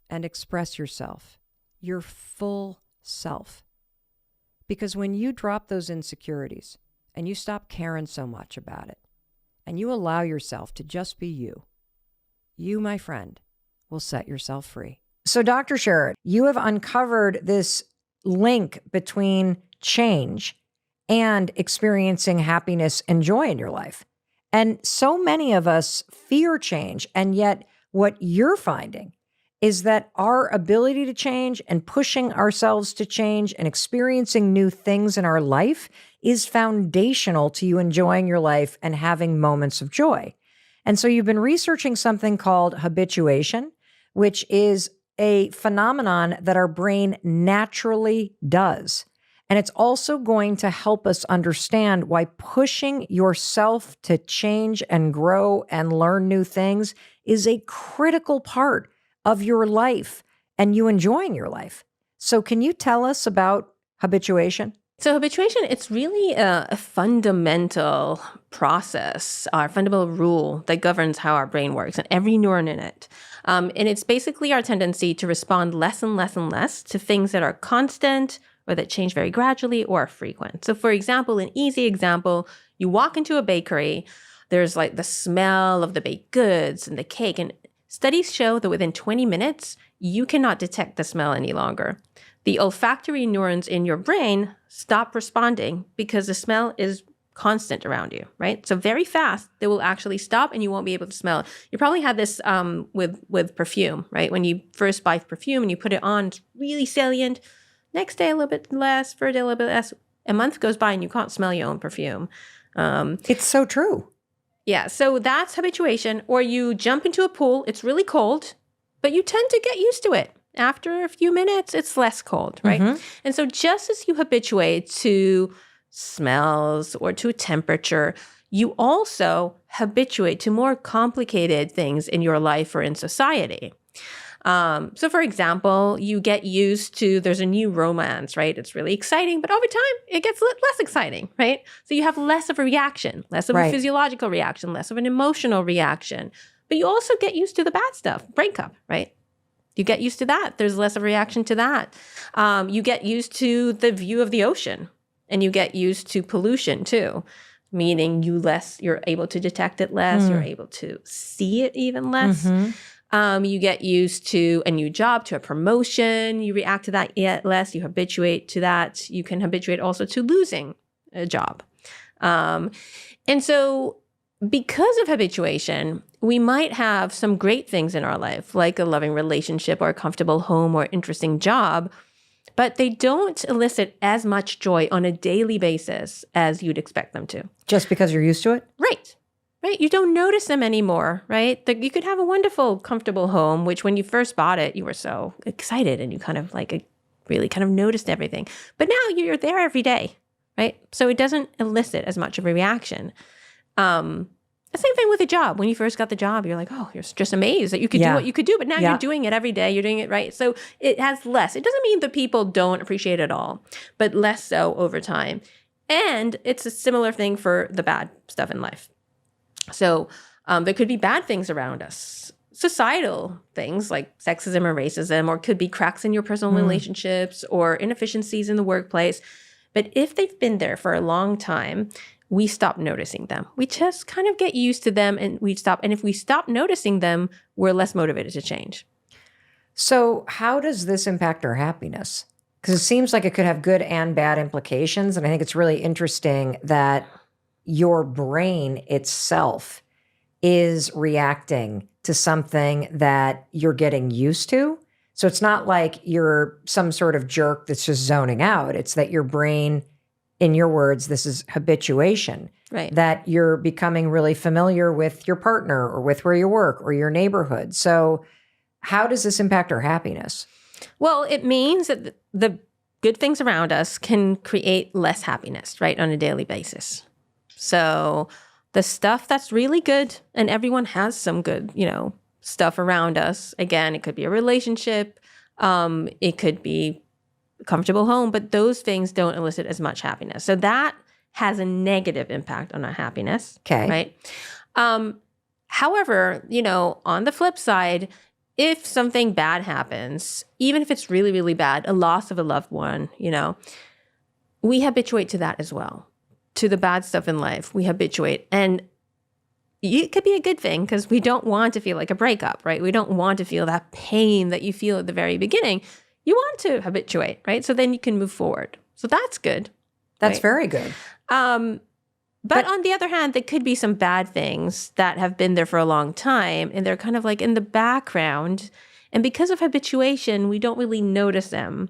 and express yourself, your full self. Because when you drop those insecurities and you stop caring so much about it and you allow yourself to just be you, you, my friend, will set yourself free. So, Dr. Sherrod, you have uncovered this link between change and experiencing happiness and joy in your life. And so many of us fear change. And yet, what you're finding is that our ability to change and pushing ourselves to change and experiencing new things in our life is foundational to you enjoying your life and having moments of joy. And so you've been researching something called habituation, which is a phenomenon that our brain naturally does. And it's also going to help us understand why pushing yourself to change and grow and learn new things is a critical part of your life and you enjoying your life. So can you tell us about habituation? So habituation, it's really a fundamental process, our fundamental rule that governs how our brain works and every neuron in it. And it's basically our tendency to respond less and less and less to things that are constant or that change very gradually or are frequent. So for example, an easy example, you walk into a bakery, there's like the smell of the baked goods and the cake, and studies show that within 20 minutes, you cannot detect the smell any longer. The olfactory neurons in your brain stop responding because the smell is constant around you, right? So very fast, they will actually stop and you won't be able to smell it. You probably had this with perfume, right? When you first buy perfume and you put it on, it's really salient. Next day, a little bit less, third day, a little bit less. A month goes by and you can't smell your own perfume. It's so true. Yeah, so that's habituation. Or you jump into a pool, it's really cold, but you tend to get used to it. After a few minutes, it's less cold, right? Mm-hmm. And so just as you habituate to smells or to temperature, you also habituate to more complicated things in your life or in society. So for example, you get used to, there's a new romance, right? It's really exciting, but over time it gets less exciting, right? So you have less of a reaction, less of a physiological reaction, less of an emotional reaction, but you also get used to the bad stuff, breakup, right? You get used to that. There's less of a reaction to that. You get used to the view of the ocean and you get used to pollution too, meaning you're able to detect it less, you're able to see it even less. Mm-hmm. You get used to a new job, to a promotion. You react to that yet less. You habituate to that. You can habituate also to losing a job. And so because of habituation, we might have some great things in our life, like a loving relationship or a comfortable home or interesting job, but they don't elicit as much joy on a daily basis as you'd expect them to. Just because you're used to it? Right. You don't notice them anymore, right? You could have a wonderful, comfortable home, which when you first bought it, you were so excited and you kind of really kind of noticed everything. But now you're there every day, right? So it doesn't elicit as much of a reaction. The same thing with a job. When you first got the job, you're like, oh, you're just amazed that you could do what you could do. But now you're doing it every day. You're doing it right. So it has less. It doesn't mean that people don't appreciate it all, but less so over time. And it's a similar thing for the bad stuff in life. So there could be bad things around us, societal things like sexism or racism, or could be cracks in your personal relationships or inefficiencies in the workplace. But if they've been there for a long time, we stop noticing them. We just kind of get used to them and we stop. And if we stop noticing them, we're less motivated to change. So how does this impact our happiness? Because it seems like it could have good and bad implications. And I think it's really interesting that your brain itself is reacting to something that you're getting used to. So it's not like you're some sort of jerk that's just zoning out. It's that your brain, in your words, this is habituation, right? That you're becoming really familiar with your partner or with where you work or your neighborhood. So how does this impact our happiness? Well, it means that the good things around us can create less happiness, right, on a daily basis. So the stuff that's really good, and everyone has some good, stuff around us. Again, it could be a relationship. It could be a comfortable home, but those things don't elicit as much happiness. So that has a negative impact on our happiness. Okay. Right. However, on the flip side, if something bad happens, even if it's really, really bad, a loss of a loved one, we habituate to that as well. To the bad stuff in life, we habituate. And it could be a good thing because we don't want to feel like a breakup, right? We don't want to feel that pain that you feel at the very beginning. You want to habituate, right? So then you can move forward. So that's good. That's right? very good. But on the other hand, there could be some bad things that have been there for a long time and they're kind of like in the background. And because of habituation, we don't really notice them.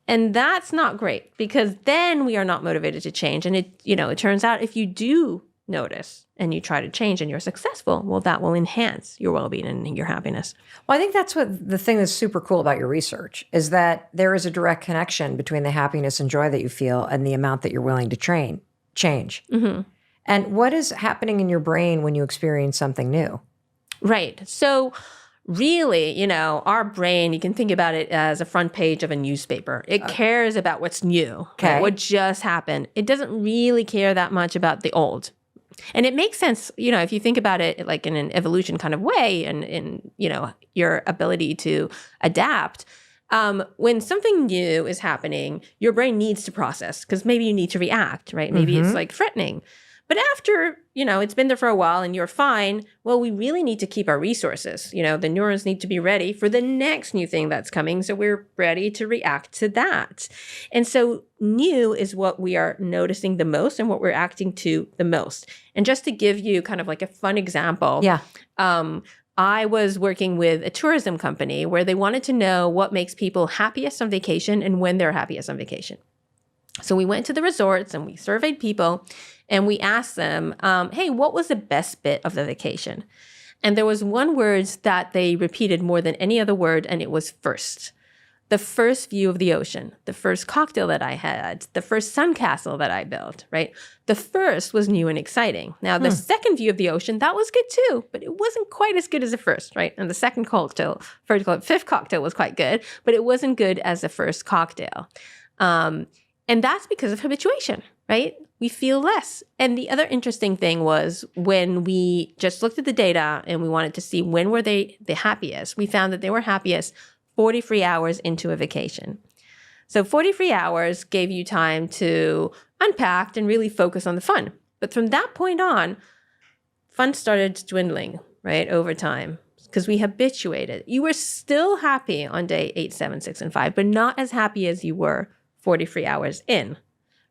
And that's not great because then we are not motivated to change. And it turns out if you do notice and you try to change and you're successful, well, that will enhance your well-being and your happiness. Well, I think that's what the thing that's super cool about your research is that there is a direct connection between the happiness and joy that you feel and the amount that you're willing to change. Mm-hmm. And what is happening in your brain when you experience something new? Right. So really, our brain, you can think about it as a front page of a newspaper. It cares about what's new, right? What just happened. It doesn't really care that much about the old. And it makes sense, if you think about it like in an evolution kind of way and in, your ability to adapt. When something new is happening, your brain needs to process because maybe you need to react, right? Maybe it's like threatening. But after, it's been there for a while and you're fine, well, we really need to keep our resources. The neurons need to be ready for the next new thing that's coming. So we're ready to react to that. And so new is what we are noticing the most and what we're acting to the most. And just to give you kind of like a fun example. Yeah. I was working with a tourism company where they wanted to know what makes people happiest on vacation and when they're happiest on vacation. So we went to the resorts and we surveyed people and we asked them, hey, what was the best bit of the vacation? And there was one word that they repeated more than any other word, and it was first. The first view of the ocean, the first cocktail that I had, the first sandcastle that I built, right? The first was new and exciting. Now, the second view of the ocean, that was good too, but it wasn't quite as good as the first, right? And the second cocktail, fifth cocktail was quite good, but it wasn't good as the first cocktail. And that's because of habituation, right? We feel less. And the other interesting thing was when we just looked at the data and we wanted to see when were they the happiest, we found that they were happiest 40 free hours into a vacation. So 40 free hours gave you time to unpack and really focus on the fun. But from that point on, fun started dwindling, right, over time because we habituated. You were still happy on day 8, 7, 6, and 5, but not as happy as you were 40 free hours in,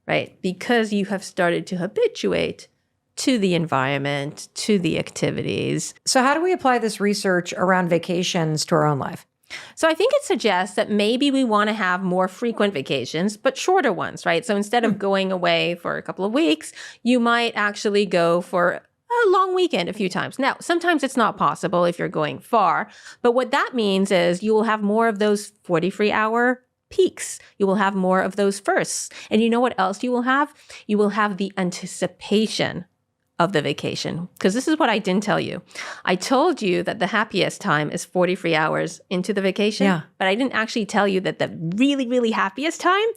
right? Because you have started to habituate to the environment, to the activities. So how do we apply this research around vacations to our own life? So I think it suggests that maybe we want to have more frequent vacations, but shorter ones, right? So instead of going away for a couple of weeks, you might actually go for a long weekend a few times. Now, sometimes it's not possible if you're going far, but what that means is you will have more of those 40 free hour peaks. You will have more of those firsts. And you know what else you will have? You will have the anticipation of the vacation. Because this is what I didn't tell you. I told you that the happiest time is 40 free hours into the vacation, but I didn't actually tell you that the really, really happiest time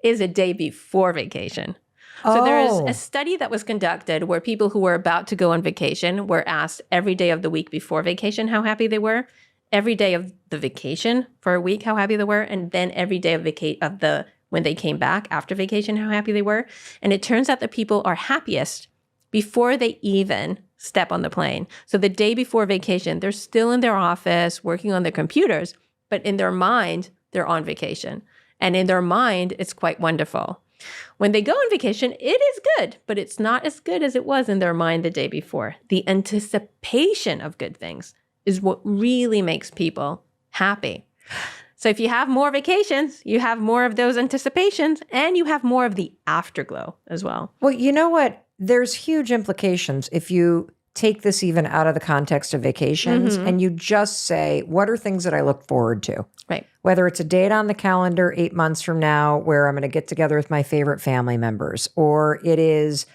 is a day before vacation. So there is a study that was conducted where people who were about to go on vacation were asked every day of the week before vacation how happy they were, every day of the vacation for a week how happy they were, and then every day of when they came back after vacation how happy they were. And it turns out that people are happiest before they even step on the plane. So the day before vacation, they're still in their office working on their computers, but in their mind, they're on vacation. And in their mind, it's quite wonderful. When they go on vacation, it is good, but it's not as good as it was in their mind the day before. The anticipation of good things is what really makes people happy. So if you have more vacations, you have more of those anticipations, and you have more of the afterglow as well. Well, you know what? There's huge implications if you take this even out of the context of vacations and you just say, what are things that I look forward to? Right. Whether it's a date on the calendar 8 months from now where I'm going to get together with my favorite family members, or it is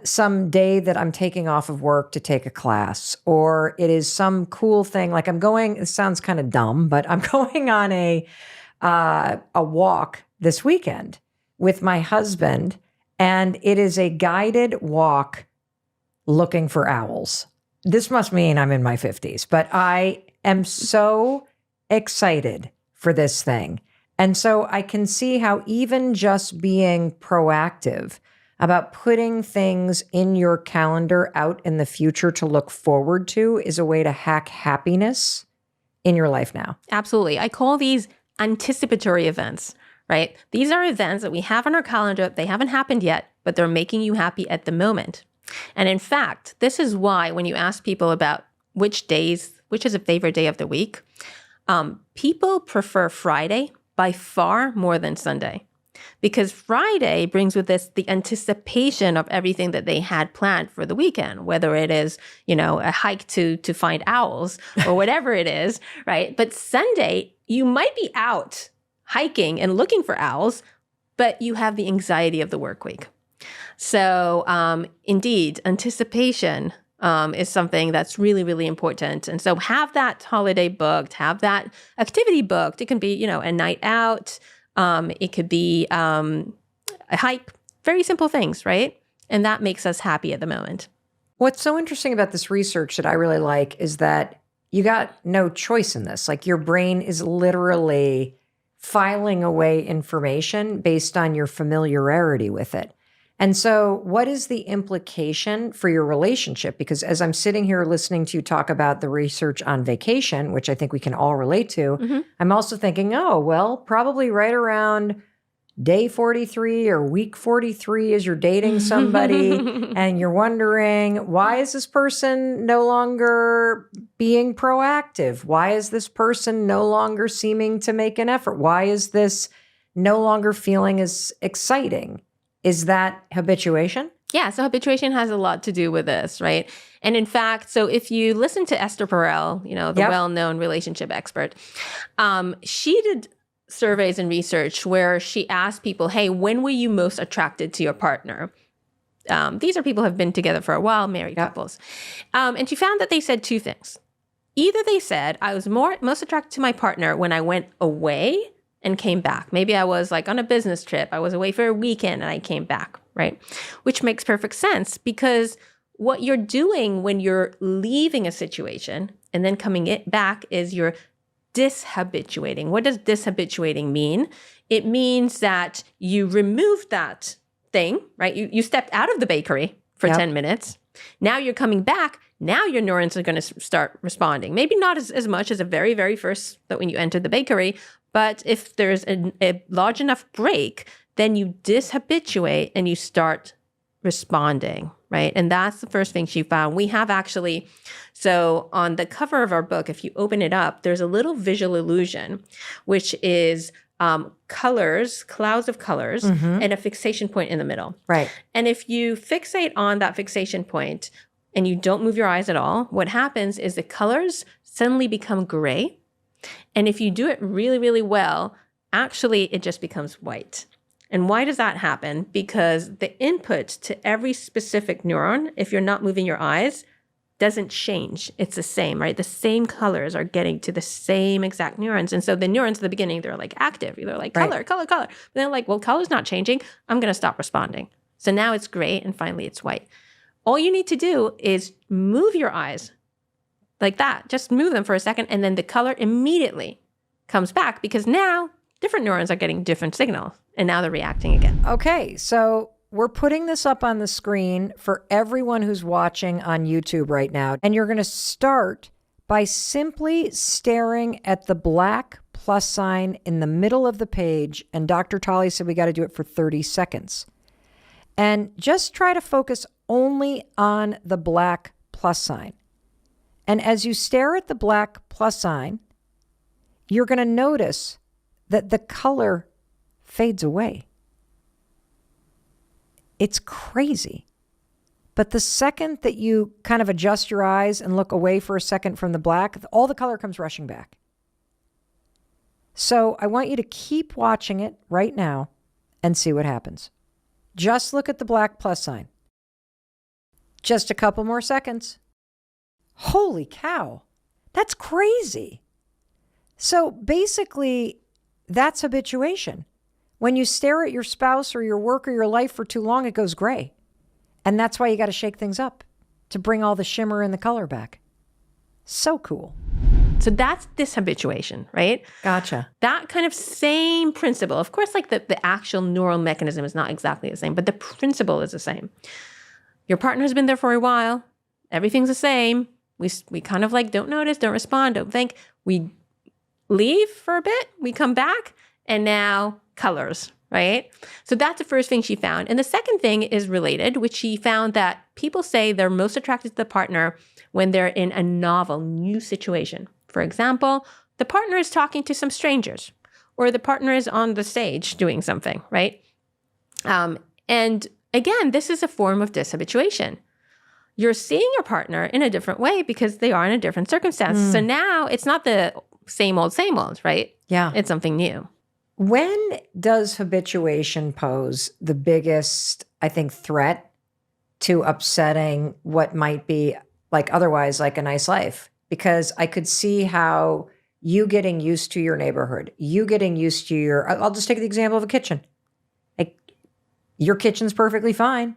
some day that I'm taking off of work to take a class, or it is some cool thing like it sounds kind of dumb, but I'm going on a walk this weekend with my husband, and it is a guided walk looking for owls. This must mean I'm in my 50s, but I am so excited for this thing. And so I can see how even just being proactive about putting things in your calendar out in the future to look forward to is a way to hack happiness in your life now. Absolutely. I call these anticipatory events, right? These are events that we have on our calendar. They haven't happened yet, but they're making you happy at the moment. And in fact, this is why when you ask people about which is a favorite day of the week, people prefer Friday by far more than Sunday. Because Friday brings with this the anticipation of everything that they had planned for the weekend, whether it is, a hike to find owls or whatever it is, right? But Sunday, you might be out hiking and looking for owls, but you have the anxiety of the work week. So indeed, anticipation is something that's really, really important. And so have that holiday booked, have that activity booked. It can be, a night out. It could be a hike, very simple things, right? And that makes us happy at the moment. What's so interesting about this research that I really like is that you got no choice in this. Like your brain is literally filing away information based on your familiarity with it. And so what is the implication for your relationship? Because as I'm sitting here listening to you talk about the research on vacation, which I think we can all relate to, I'm also thinking, oh, well, probably right around day 43 or week 43 as you're dating somebody and you're wondering, why is this person no longer being proactive? Why is this person no longer seeming to make an effort? Why is this no longer feeling as exciting? Is that habituation? Yeah, so habituation has a lot to do with this, right? And in fact, so if you listen to Esther Perel, the well-known relationship expert, she did surveys and research where she asked people, hey, when were you most attracted to your partner? These are people who have been together for a while, married couples. And she found that they said two things. Either they said, I was most attracted to my partner when I went away and came back. Maybe I was like on a business trip. I was away for a weekend and I came back, right? Which makes perfect sense because what you're doing when you're leaving a situation and then coming back is you're dishabituating. What does dishabituating mean? It means that you removed that thing, right? You stepped out of the bakery for 10 minutes. Now you're coming back. Now your neurons are going to start responding. Maybe not as much as the very, very first that when you entered the bakery, but if there's a large enough break, then you dishabituate and you start responding, right? And that's the first thing she found. We have actually, so on the cover of our book, if you open it up, there's a little visual illusion, which is colors, clouds of colors, and a fixation point in the middle. Right. And if you fixate on that fixation point and you don't move your eyes at all, what happens is the colors suddenly become gray. And if you do it really, really well, actually it just becomes white. And why does that happen? Because the input to every specific neuron, if you're not moving your eyes, doesn't change. It's the same, right? The same colors are getting to the same exact neurons. And so the neurons at the beginning, they're like active. They're like color, color, color. But they're like, well, color's not changing. I'm going to stop responding. So now it's gray and finally it's white. All you need to do is move your eyes like that. Just move them for a second. And then the color immediately comes back because now different neurons are getting different signals. And now they're reacting again. Okay, so we're putting this up on the screen for everyone who's watching on YouTube right now. And you're going to start by simply staring at the black plus sign in the middle of the page. And Dr. Tolly said we got to do it for 30 seconds. And just try to focus only on the black plus sign. And as you stare at the black plus sign, you're going to notice that the color fades away. It's crazy. But the second that you kind of adjust your eyes and look away for a second from the black, all the color comes rushing back. So I want you to keep watching it right now and see what happens. Just look at the black plus sign. Just a couple more seconds. Holy cow. That's crazy. So basically, that's habituation. When you stare at your spouse or your work or your life for too long, it goes gray. And that's why you got to shake things up to bring all the shimmer and the color back. So cool. So that's dishabituation, right? Gotcha. That kind of same principle. Of course, like the actual neural mechanism is not exactly the same, but the principle is the same. Your partner's been there for a while. Everything's the same. We kind of like don't notice, don't respond, don't think. We leave for a bit, we come back, and now colors, right? So that's the first thing she found. And the second thing is related, which she found that people say they're most attracted to the partner when they're in a novel, new situation. For example, the partner is talking to some strangers, or the partner is on the stage doing something, right? And again, this is a form of dishabituation. You're seeing your partner in a different way because they are in a different circumstance. So now it's not the same old, right? Yeah. It's something new. When does habituation pose the biggest, I think, threat to upsetting what might be like otherwise like a nice life? Because I could see how you getting used to your neighborhood, you getting used to I'll just take the example of a kitchen. Like, your kitchen's perfectly fine.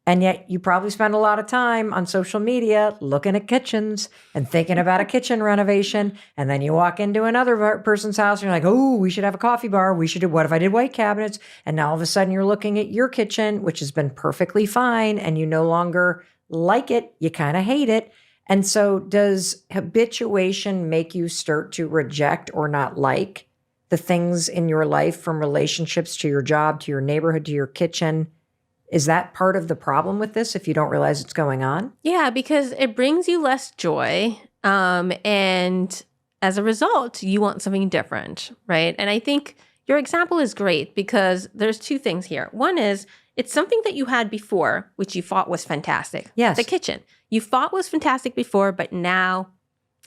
And yet you probably spend a lot of time on social media looking at kitchens and thinking about a kitchen renovation. And then you walk into another person's house and you're like, oh, we should have a coffee bar. We should do, what if I did white cabinets? And now all of a sudden you're looking at your kitchen, which has been perfectly fine, and you no longer like it. You kind of hate it. And so does habituation make you start to reject or not like the things in your life, from relationships to your job, to your neighborhood, to your kitchen? Is that part of the problem with this if you don't realize it's going on? Yeah, because it brings you less joy. And as a result, you want something different, right? And I think your example is great because there's two things here. One is it's something that you had before, which you thought was fantastic. Yes. The kitchen. You thought was fantastic before, but now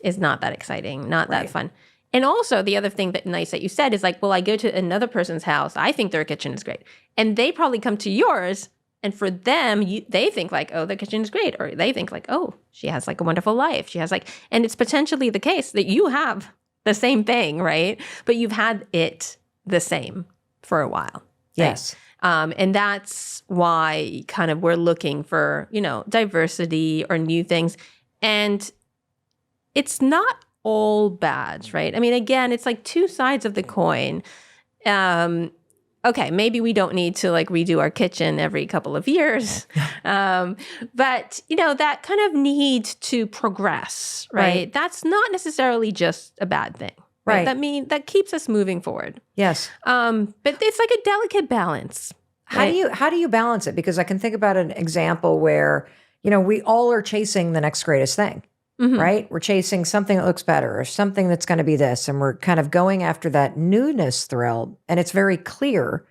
is not that exciting, not that fun. And also the other thing that nice that you said is like, well, I go to another person's house. I think their kitchen is great. And they probably come to yours. And for them, they think like, oh, the kitchen is great. Or they think like, oh, she has like a wonderful life. She has like, and it's potentially the case that you have the same thing, right? But you've had it the same for a while. Yes. Right? And that's why kind of we're looking for, diversity or new things. And it's not all bad, right? I mean, again, it's like two sides of the coin. Okay, maybe we don't need to like redo our kitchen every couple of years. But, that kind of need to progress, right? That's not necessarily just a bad thing. Right. That keeps us moving forward. Yes. But it's like a delicate balance. How do you balance it? Because I can think about an example where, we all are chasing the next greatest thing. Mm-hmm. Right? We're chasing something that looks better or something that's going to be this. And we're kind of going after that newness thrill. And it's very clear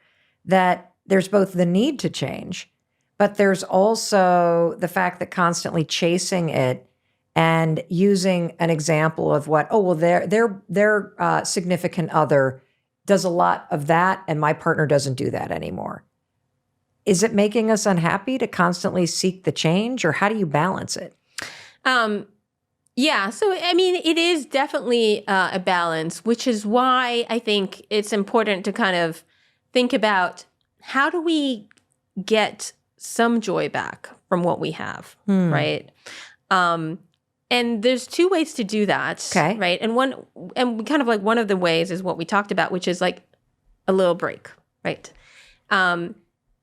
that there's both the need to change, but there's also the fact that constantly chasing it and using an example of their significant other does a lot of that and my partner doesn't do that anymore. Is it making us unhappy to constantly seek the change, or how do you balance it? Yeah. So, I mean, it is definitely a balance, which is why I think it's important to kind of think about how do we get some joy back from what we have, right? And there's two ways to do that, right? And kind of like one of the ways is what we talked about, which is like a little break, right?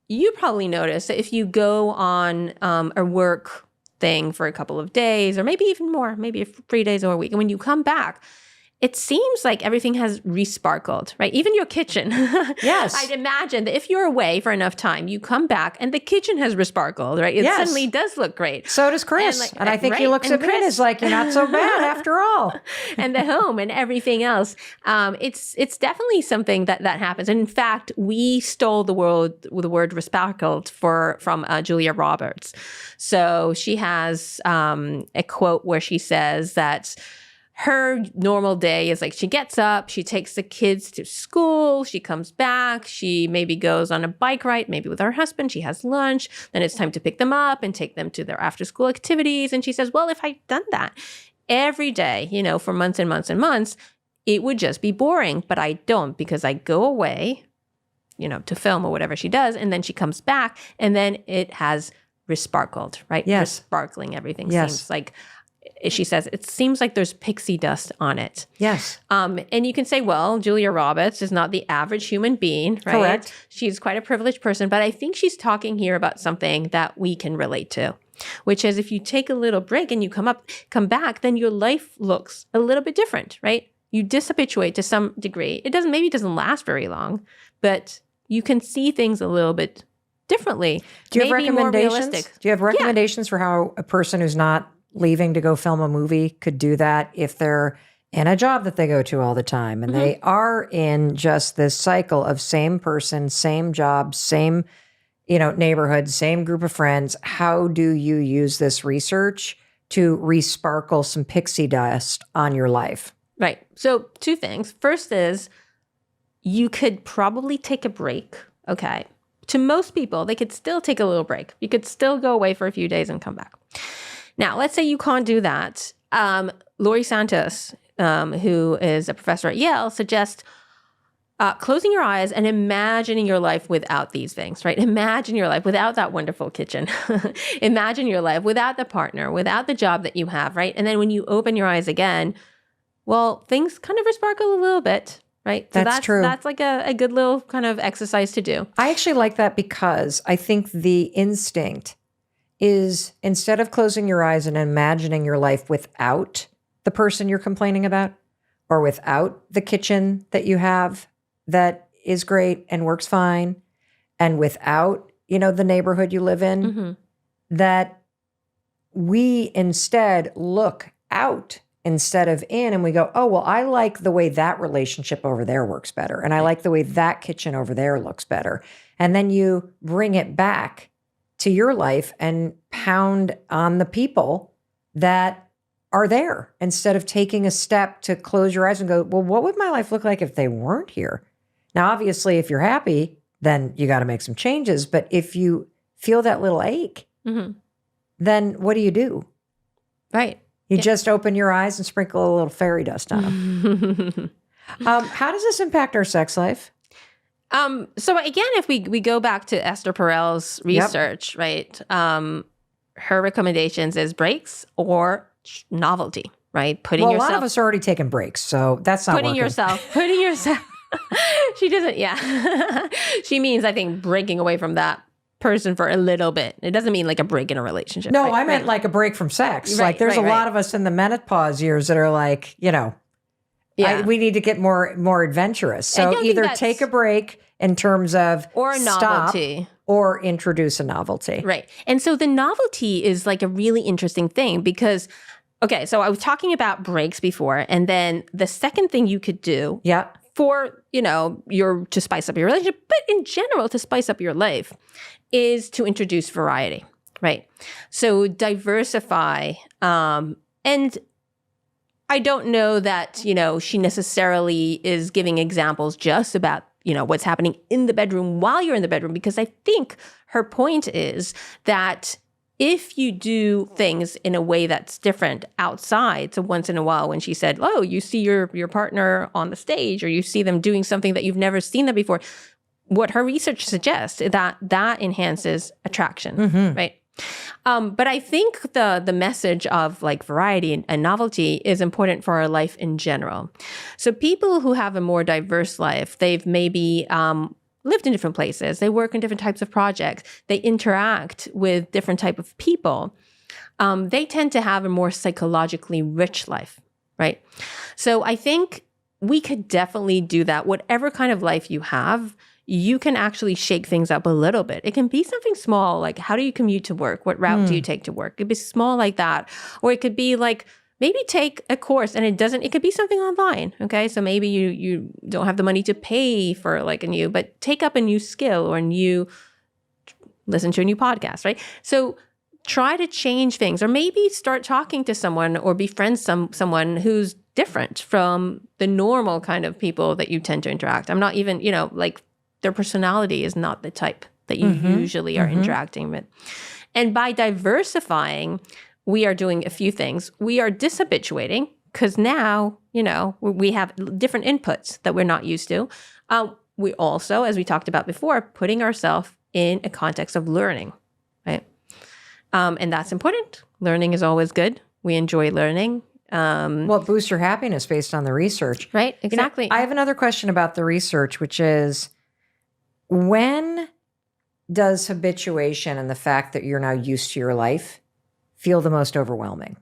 You probably notice that if you go on a work thing for a couple of days, or maybe even more, maybe 3 days or a week. And when you come back, it seems like everything has resparkled, right? Even your kitchen. Yes. I'd imagine that if you're away for enough time, you come back and the kitchen has resparkled, right? It suddenly does look great. So does Chris. And I think he looks at me and is like, you're not so bad after all. And the home and everything else. It's definitely something that happens. And in fact, we stole the word resparkled from Julia Roberts. So she has a quote where she says that her normal day is like she gets up, she takes the kids to school, she comes back, she maybe goes on a bike ride, maybe with her husband, she has lunch, then it's time to pick them up and take them to their after school activities. And she says, well, if I'd done that every day, for months and months and months, it would just be boring. But I don't, because I go away, to film or whatever she does, and then she comes back and then it has resparkled, right? Yes. Sparkling. Everything Yes. seems like, she says, it seems like there's pixie dust on it. Yes. And you can say, well, Julia Roberts is not the average human being, right? Correct. She's quite a privileged person, but I think she's talking here about something that we can relate to, which is if you take a little break and you come back, then your life looks a little bit different, right? You dishabituate to some degree. Maybe it doesn't last very long, but you can see things a little bit differently. Do you have maybe more recommendations? realistic. Do you have recommendations for how a person who's not leaving to go film a movie could do that if they're in a job that they go to all the time and they are in just this cycle of same person, same job, same, neighborhood, same group of friends? How do you use this research to resparkle some pixie dust on your life? Right. So 2 things. First is you could probably take a break. Okay. To most people, they could still take a little break. You could still go away for a few days and come back. Now, let's say you can't do that. Laurie Santos, who is a professor at Yale, suggests closing your eyes and imagining your life without these things, right? Imagine your life without that wonderful kitchen. Imagine your life without the partner, without the job that you have, right? And then when you open your eyes again, well, things kind of resparkle a little bit, right? So That's true. That's like a good little kind of exercise to do. I actually like that because I think the instinct is instead of closing your eyes and imagining your life without the person you're complaining about or without the kitchen that you have that is great and works fine and without, the neighborhood you live in, that we instead look out instead of in and we go, oh, well, I like the way that relationship over there works better. And I like the way that kitchen over there looks better. And then you bring it back to your life and pound on the people that are there instead of taking a step to close your eyes and go, well, what would my life look like if they weren't here? Now, obviously, if you're happy, then you got to make some changes. But if you feel that little ache, then what do? Right. You just open your eyes and sprinkle a little fairy dust on them. How does this impact our sex life? So again, if we go back to Esther Perel's research, right? Her recommendations is breaks or novelty, right? A lot of us are already taking breaks, so that's not putting working. yourself. She doesn't. Yeah, she means I think breaking away from that person for a little bit. It doesn't mean like a break in a relationship. No, right? I meant like a break from sex. Right, like there's right, a lot of us in the menopause years that are like, we need to get more adventurous. So either take a break in terms of or a novelty. Or introduce a novelty. Right. And so the novelty is like a really interesting thing because, okay, so I was talking about breaks before, and then the second thing you could do for, to spice up your relationship, but in general to spice up your life is to introduce variety, right? So diversify. And I don't know that, she necessarily is giving examples just about what's happening in the bedroom while you're in the bedroom, because I think her point is that if you do things in a way that's different outside, so once in a while when she said, oh, you see your partner on the stage or you see them doing something that you've never seen them before, what her research suggests is that enhances attraction, right? But I think the message of like variety and novelty is important for our life in general. So people who have a more diverse life, they've maybe lived in different places, they work in different types of projects, they interact with different type of people. They tend to have a more psychologically rich life, right? So I think we could definitely do that. Whatever kind of life you have, you can actually shake things up a little bit. It can be something small, like how do you commute to work? What route do you take to work? It could be small like that. Or it could be like, maybe take a course and it could be something online, okay? So maybe you don't have the money to pay for like but take up a new skill or listen to a new podcast, right? So try to change things or maybe start talking to someone or befriend someone who's different from the normal kind of people that you tend to interact. I'm not even, like their personality is not the type that you usually are interacting with. And by diversifying, we are doing a few things. We are dishabituating because now, we have different inputs that we're not used to. We also, as we talked about before, putting ourselves in a context of learning, right? And that's important. Learning is always good. We enjoy learning. Well, it boosts your happiness based on the research. Right? You know, Exactly. I have another question about the research, which is when does habituation and the fact that you're now used to your life feel the most overwhelming?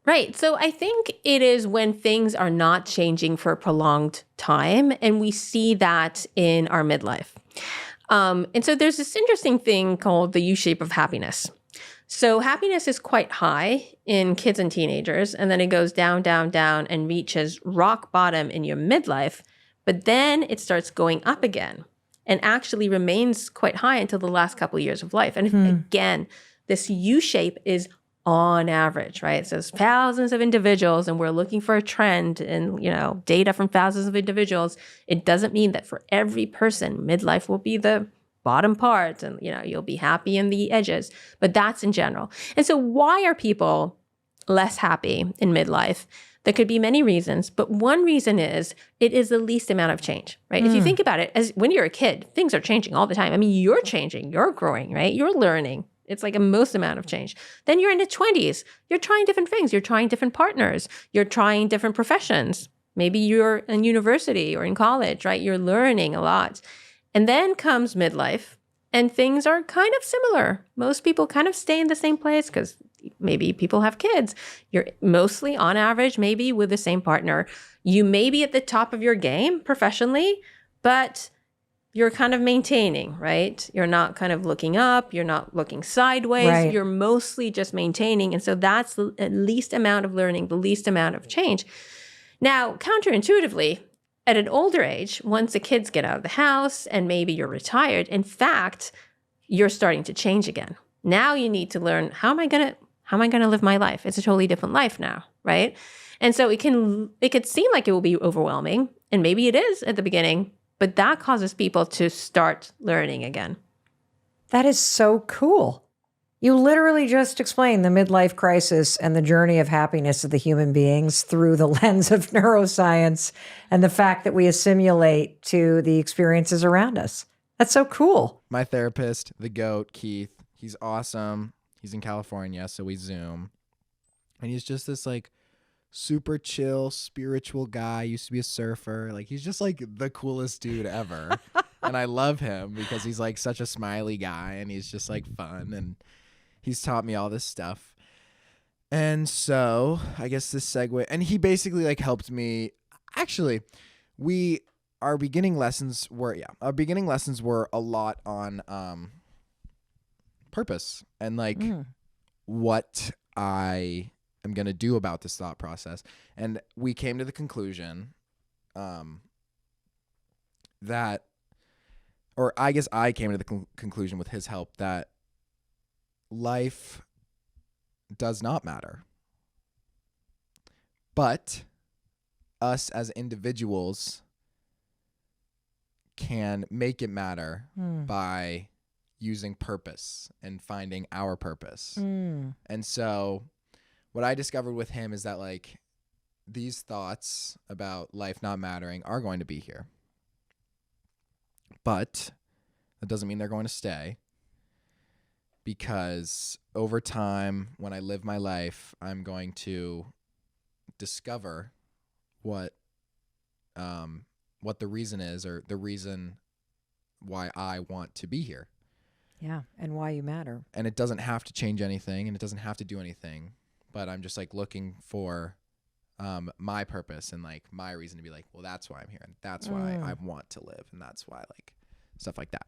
Right. So I think it is when things are not changing for a prolonged time, and we see that in our midlife. And so there's this interesting thing called the U shape of happiness. So happiness is quite high in kids and teenagers, and then it goes down, down, down, and reaches rock bottom in your midlife. But then it starts going up again and actually remains quite high until the last couple of years of life. And again, this U shape is on average, right? So it's thousands of individuals, and we're looking for a trend and, data from thousands of individuals. It doesn't mean that for every person, midlife will be the bottom part and, you'll be happy in the edges, but that's in general. And so why are people less happy in midlife? There could be many reasons, but one reason is it is the least amount of change, right? If you think about it, as when you're a kid, things are changing all the time. I mean, you're changing, you're growing, right? You're learning. It's like a most amount of change. Then you're in the 20s. You're trying different things. You're trying different partners. You're trying different professions. Maybe you're in university or in college, right? You're learning a lot. And then comes midlife, and things are kind of similar. Most people kind of stay in the same place because maybe people have kids. You're mostly on average, maybe with the same partner. You may be at the top of your game professionally, but you're kind of maintaining, right? You're not kind of looking up. You're not looking sideways. Right. You're mostly just maintaining. And so that's the least amount of learning, the least amount of change. Now, counterintuitively, at an older age, once the kids get out of the house and maybe you're retired, in fact, you're starting to change again. Now you need to learn, how am I going to live my life? It's a totally different life now, right? And so it could seem like it will be overwhelming, and maybe it is at the beginning, but that causes people to start learning again. That is so cool. You literally just explained the midlife crisis and the journey of happiness of the human beings through the lens of neuroscience and the fact that we assimilate to the experiences around us. That's so cool. My therapist, the GOAT, Keith, he's awesome. He's in California, so we Zoom. And he's just this like super chill, spiritual guy. Used to be a surfer. Like, he's just like the coolest dude ever. And I love him because he's like such a smiley guy, and he's just like fun, and he's taught me all this stuff. And so I guess this segue, and he basically like helped me. Actually, our beginning lessons were a lot on purpose and like what I am going to do about this thought process. And we came to the conclusion that, or I guess I came to the conclusion with his help, that life does not matter. But us as individuals can make it matter by using purpose and finding our purpose. And so what I discovered with him is that like these thoughts about life not mattering are going to be here. But that doesn't mean they're going to stay, because over time, when I live my life, I'm going to discover what the reason is, or the reason why I want to be here. Yeah, and why you matter. And it doesn't have to change anything, and it doesn't have to do anything, but I'm just like looking for my purpose and like my reason to be like, well, that's why I'm here, and that's why I want to live, and that's why, like, stuff like that.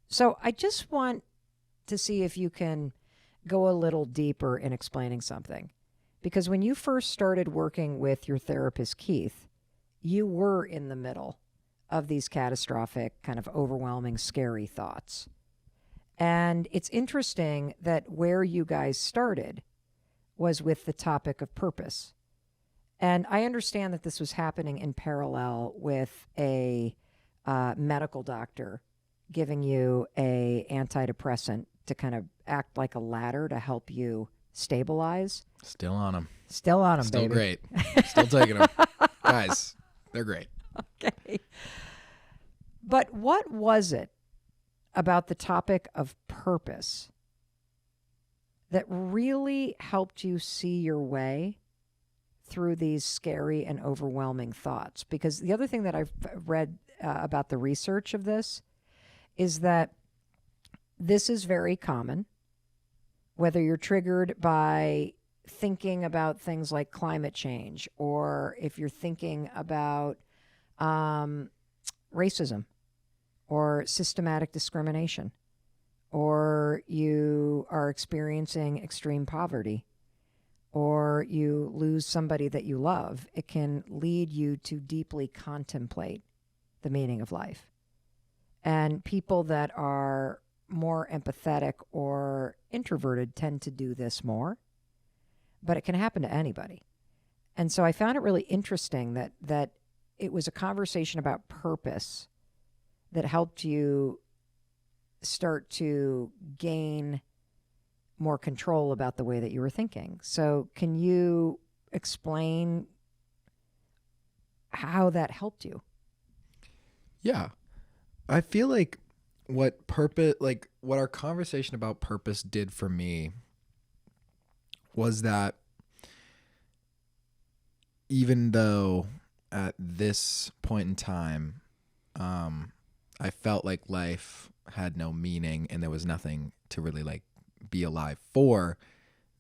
So I just want to see if you can go a little deeper in explaining something. Because when you first started working with your therapist, Keith, you were in the middle of these catastrophic, kind of overwhelming, scary thoughts. And it's interesting that where you guys started was with the topic of purpose. And I understand that this was happening in parallel with a medical doctor giving you a antidepressant to kind of act like a ladder to help you stabilize. Still on them. Still on them, Still baby. great. Still taking them. Guys, they're great. Okay. But what was it about the topic of purpose that really helped you see your way through these scary and overwhelming thoughts? Because the other thing that I've read about the research of this is that this is very common, whether you're triggered by thinking about things like climate change, or if you're thinking about racism or systematic discrimination, or you are experiencing extreme poverty, or you lose somebody that you love, it can lead you to deeply contemplate the meaning of life. And people that are more empathetic or introverted tend to do this more, but it can happen to anybody. And so I found it really interesting that it was a conversation about purpose that helped you start to gain more control about the way that you were thinking. So can you explain how that helped you? Yeah. I feel like what our conversation about purpose did for me was that even though at this point in time, I felt like life had no meaning and there was nothing to really like be alive for,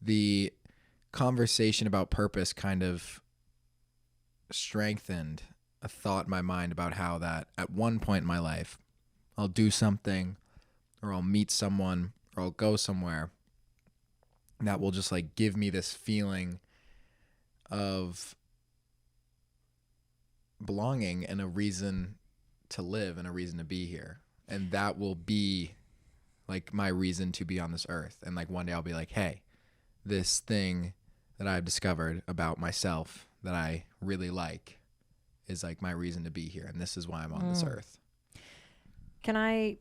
the conversation about purpose kind of strengthened a thought in my mind about how that at one point in my life, I'll do something or I'll meet someone or I'll go somewhere that will just like give me this feeling of belonging and a reason to live and a reason to be here. And that will be like my reason to be on this earth. And like one day I'll be like, hey, this thing that I've discovered about myself that I really like is like my reason to be here. And this is why I'm on this earth. Can I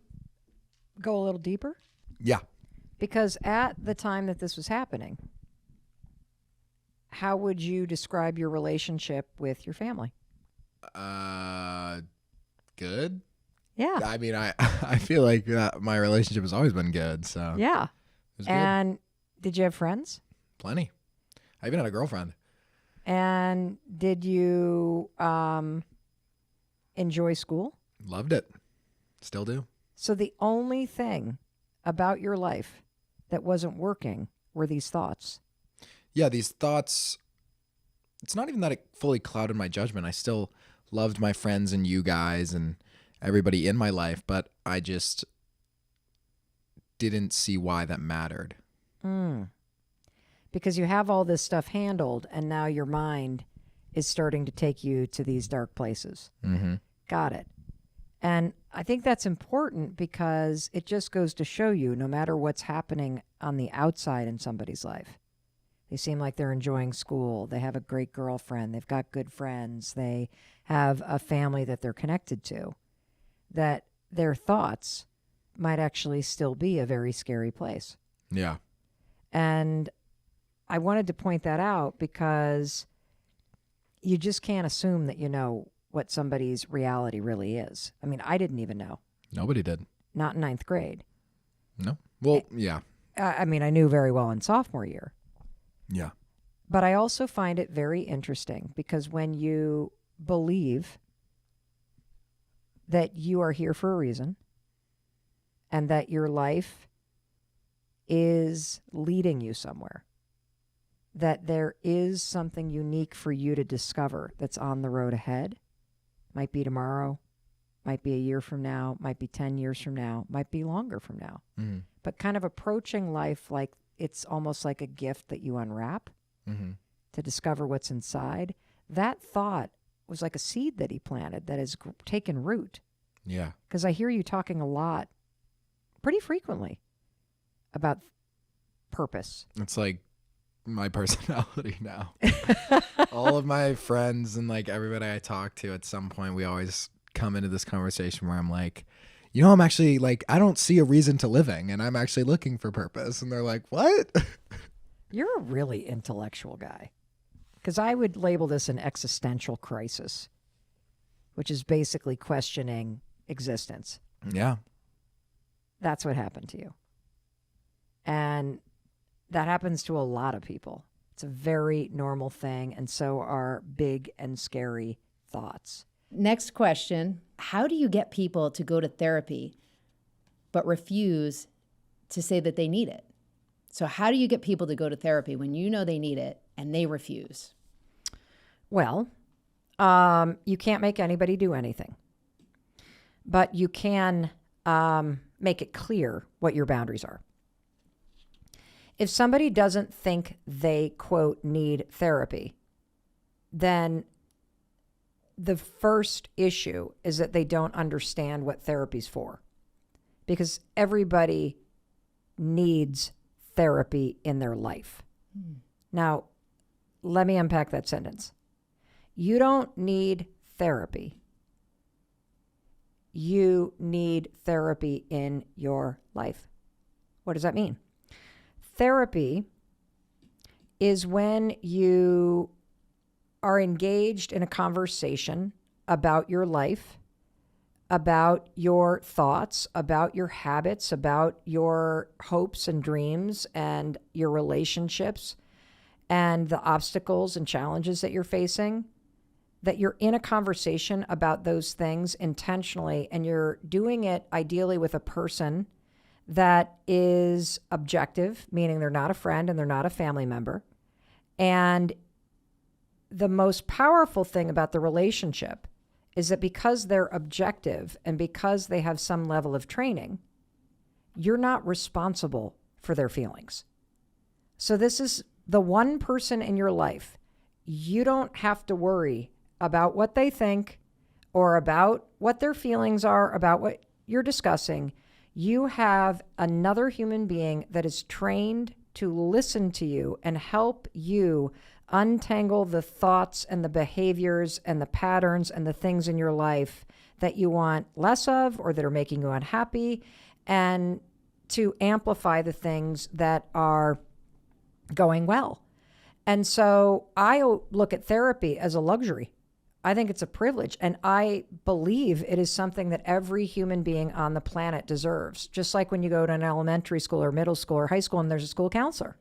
go a little deeper? Yeah. Because at the time that this was happening, how would you describe your relationship with your family? Good. Yeah. I mean, I feel like my relationship has always been good. So Yeah. it was good. And did you have friends? Plenty. I even had a girlfriend. And did you enjoy school? Loved it. Still do. So the only thing about your life that wasn't working were these thoughts. Yeah, these thoughts, it's not even that it fully clouded my judgment. I still loved my friends and you guys and everybody in my life, but I just didn't see why that mattered. Because you have all this stuff handled, and now your mind is starting to take you to these dark places. Mm-hmm. Got it. And I think that's important because it just goes to show you, no matter what's happening on the outside in somebody's life, they seem like they're enjoying school. They have a great girlfriend. They've got good friends. They have a family that they're connected to, that their thoughts might actually still be a very scary place. Yeah. And I wanted to point that out because you just can't assume that you know what somebody's reality really is. I mean, I didn't even know. Nobody did. Not in ninth grade. No. Well, yeah. I mean, I knew very well in sophomore year. Yeah. But I also find it very interesting because when you believe that you are here for a reason and that your life is leading you somewhere, that there is something unique for you to discover that's on the road ahead. Might be tomorrow, might be a year from now, might be 10 years from now, might be longer from now. Mm-hmm. But kind of approaching life like it's almost like a gift that you unwrap to discover what's inside. That thought was like a seed that he planted that has taken root. Yeah. Because I hear you talking a lot, pretty frequently, about purpose. It's like my personality now. All of my friends and like everybody I talk to, at some point we always come into this conversation where I'm like, you know, I'm actually like, I don't see a reason to living and I'm actually looking for purpose. And they're like, what? You're a really intellectual guy. Because I would label this an existential crisis, which is basically questioning existence. Yeah. That's what happened to you. And that happens to a lot of people. It's a very normal thing, and so are big and scary thoughts. Next question. How do you get people to go to therapy but refuse to say that they need it? So how do you get people to go to therapy when you know they need it and they refuse? Well, you can't make anybody do anything, but you can make it clear what your boundaries are. If somebody doesn't think they, quote, need therapy, then the first issue is that they don't understand what therapy's for, because everybody needs therapy in their life. Now, let me unpack that sentence. You don't need therapy. You need therapy in your life. What does that mean? Therapy is when you are engaged in a conversation about your life, about your thoughts, about your habits, about your hopes and dreams and your relationships and the obstacles and challenges that you're facing, that you're in a conversation about those things intentionally, and you're doing it ideally with a person that is objective, meaning they're not a friend and they're not a family member. And the most powerful thing about the relationship is that because they're objective and because they have some level of training, you're not responsible for their feelings. So this is the one person in your life. You don't have to worry about what they think or about what their feelings are, about what you're discussing. You have another human being that is trained to listen to you and help you untangle the thoughts and the behaviors and the patterns and the things in your life that you want less of or that are making you unhappy, and to amplify the things that are going well. And so I look at therapy as a luxury. I think it's a privilege, and I believe it is something that every human being on the planet deserves. Just like when you go to an elementary school or middle school or high school and there's a school counselor.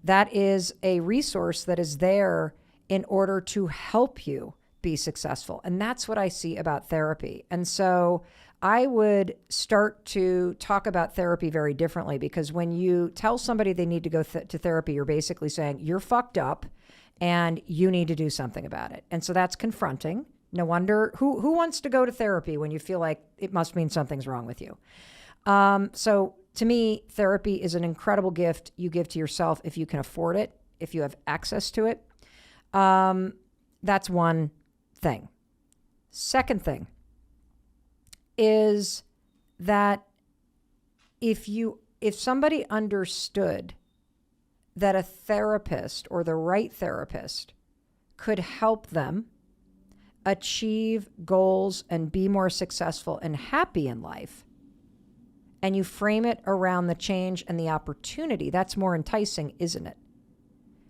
That is a resource that is there in order to help you be successful. And that's what I see about therapy. And so I would start to talk about therapy very differently, because when you tell somebody they need to go to therapy, you're basically saying you're fucked up and you need to do something about it. And so that's confronting. No wonder who wants to go to therapy when you feel like it must mean something's wrong with you. So to me, therapy is an incredible gift you give to yourself if you can afford it, if you have access to it. That's one thing. Second thing is that if somebody understood that a therapist or the right therapist could help them achieve goals and be more successful and happy in life, and you frame it around the change and the opportunity, that's more enticing, isn't it?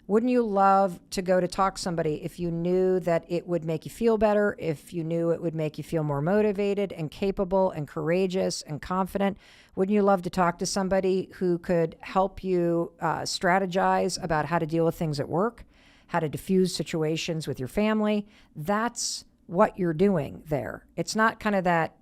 Wouldn't you love to go to talk to somebody if you knew that it would make you feel better, if you knew it would make you feel more motivated and capable and courageous and confident? Wouldn't you love to talk to somebody who could help you strategize about how to deal with things at work, how to diffuse situations with your family? That's what you're doing there. It's not kind of that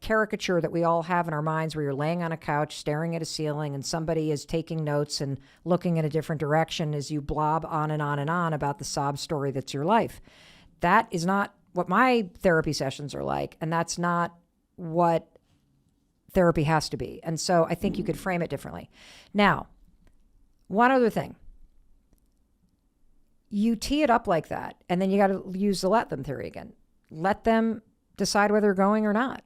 caricature that we all have in our minds where you're laying on a couch staring at a ceiling and somebody is taking notes and looking in a different direction as you blob on and on and on about the sob story that's your life. That is not what my therapy sessions are like, and that's not what therapy has to be. And so I think you could frame it differently. Now, one other thing. You tee it up like that, and then you got to use the let them theory again. Let them decide whether they're going or not.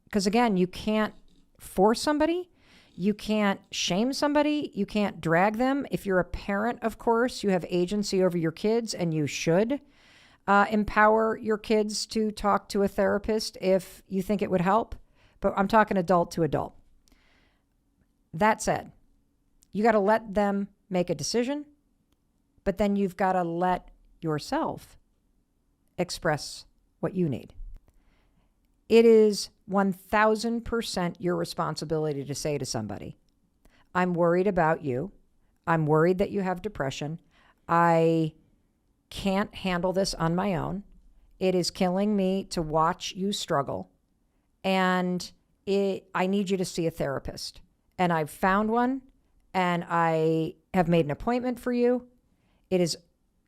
Because again, you can't force somebody. You can't shame somebody. You can't drag them. If you're a parent, of course, you have agency over your kids, and you should empower your kids to talk to a therapist if you think it would help. But I'm talking adult to adult. That said, you got to let them make a decision, but then you've got to let yourself express what you need. It is 1000% your responsibility to say to somebody, I'm worried about you. I'm worried that you have depression. I can't handle this on my own. It is killing me to watch you struggle. And I need you to see a therapist. And I've found one, and I have made an appointment for you. It is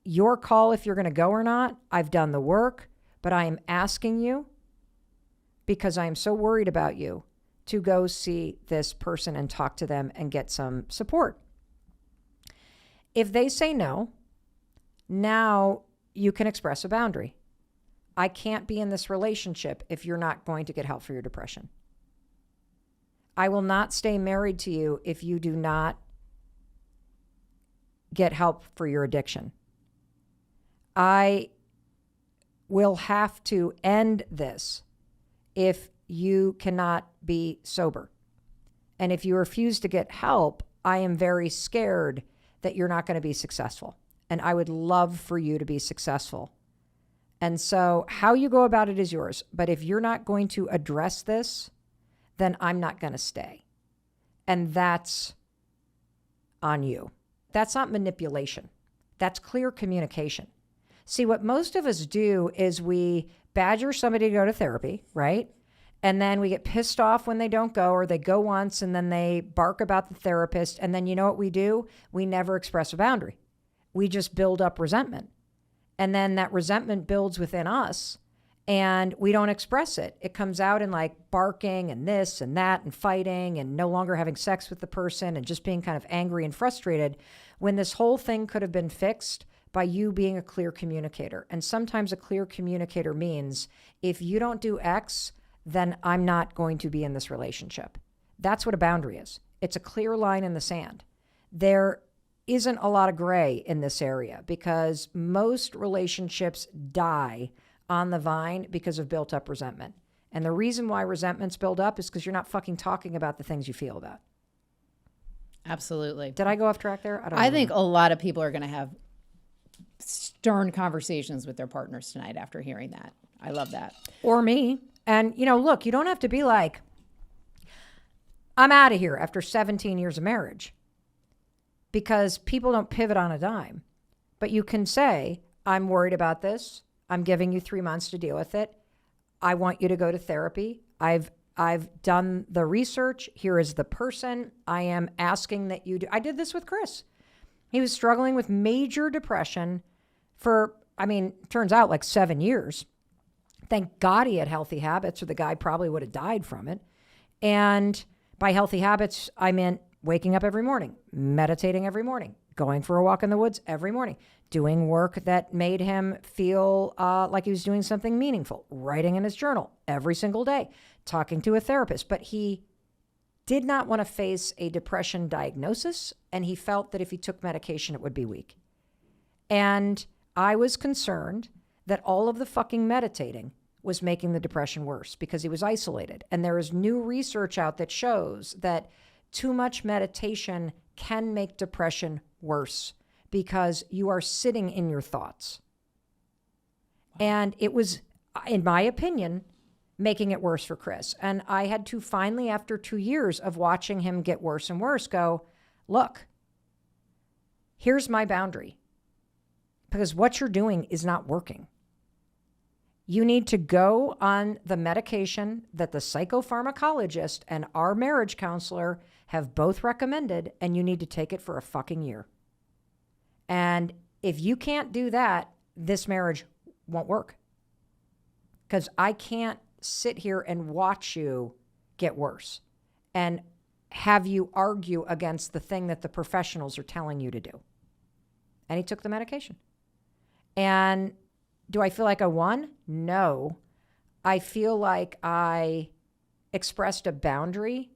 your call if you're going to go or not. I've done the work, but I am asking you, because I am so worried about you, to go see this person and talk to them and get some support. If they say no, now you can express a boundary. I can't be in this relationship if you're not going to get help for your depression. I will not stay married to you if you do not get help for your addiction. I will have to end this if you cannot be sober. And if you refuse to get help, I am very scared that you're not going to be successful. And I would love for you to be successful. And so how you go about it is yours. But if you're not going to address this, then I'm not going to stay. And that's on you. That's not manipulation. That's clear communication. See, what most of us do is we badger somebody to go to therapy, right? And then we get pissed off when they don't go, or they go once and then they bark about the therapist. And then you know what we do? We never express a boundary. We just build up resentment. And then that resentment builds within us and we don't express it. It comes out in like barking and this and that and fighting and no longer having sex with the person and just being kind of angry and frustrated, when this whole thing could have been fixed by you being a clear communicator. And sometimes a clear communicator means, if you don't do X, then I'm not going to be in this relationship. That's what a boundary is. It's a clear line in the sand. There isn't a lot of gray in this area because most relationships die on the vine because of built up resentment. And the reason why resentments build up is because you're not fucking talking about the things you feel about. Absolutely. Did I go off track there? I think a lot of people are going to have stern conversations with their partners tonight after hearing that. I love that. Or me. And, you know, look, you don't have to be like, I'm out of here after 17 years of marriage, because people don't pivot on a dime. But you can say, I'm worried about this. I'm giving you 3 months to deal with it. I want you to go to therapy. I've done the research. Here is the person. I am asking that you do. I did this with Chris. He was struggling with major depression for, turns out like 7 years. Thank God he had healthy habits, or the guy probably would have died from it. And by healthy habits, I meant waking up every morning, meditating every morning, going for a walk in the woods every morning, doing work that made him feel like he was doing something meaningful, writing in his journal every single day, talking to a therapist. But he did not want to face a depression diagnosis, and he felt that if he took medication, it would be weak. And I was concerned that all of the fucking meditating was making the depression worse because he was isolated. And there is new research out that shows that too much meditation can make depression worse because you are sitting in your thoughts. And it was, in my opinion, making it worse for Chris. And I had to finally, after 2 years of watching him get worse and worse, go, look, here's my boundary, because what you're doing is not working. You need to go on the medication that the psychopharmacologist and our marriage counselor have both recommended, and you need to take it for a fucking year. And if you can't do that, this marriage won't work. Because I can't sit here and watch you get worse and have you argue against the thing that the professionals are telling you to do. And he took the medication. And do I feel like I won? No. I feel like I expressed a boundary,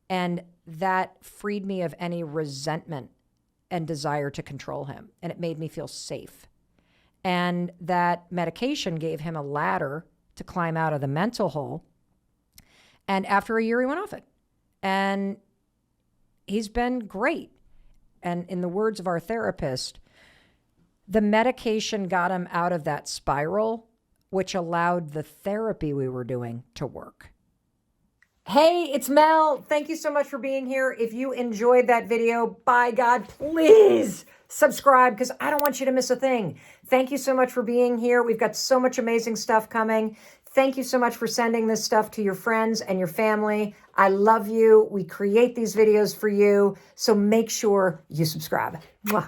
and that freed me of any resentment and desire to control him. And it made me feel safe. And that medication gave him a ladder to climb out of the mental hole. And after a year, he went off it. And he's been great. And in the words of our therapist, the medication got him out of that spiral, which allowed the therapy we were doing to work. Hey, it's Mel. Thank you so much for being here. If you enjoyed that video, by God, please subscribe because I don't want you to miss a thing. Thank you so much for being here. We've got so much amazing stuff coming. Thank you so much for sending this stuff to your friends and your family. I love you. We create these videos for you. So make sure you subscribe. Mwah.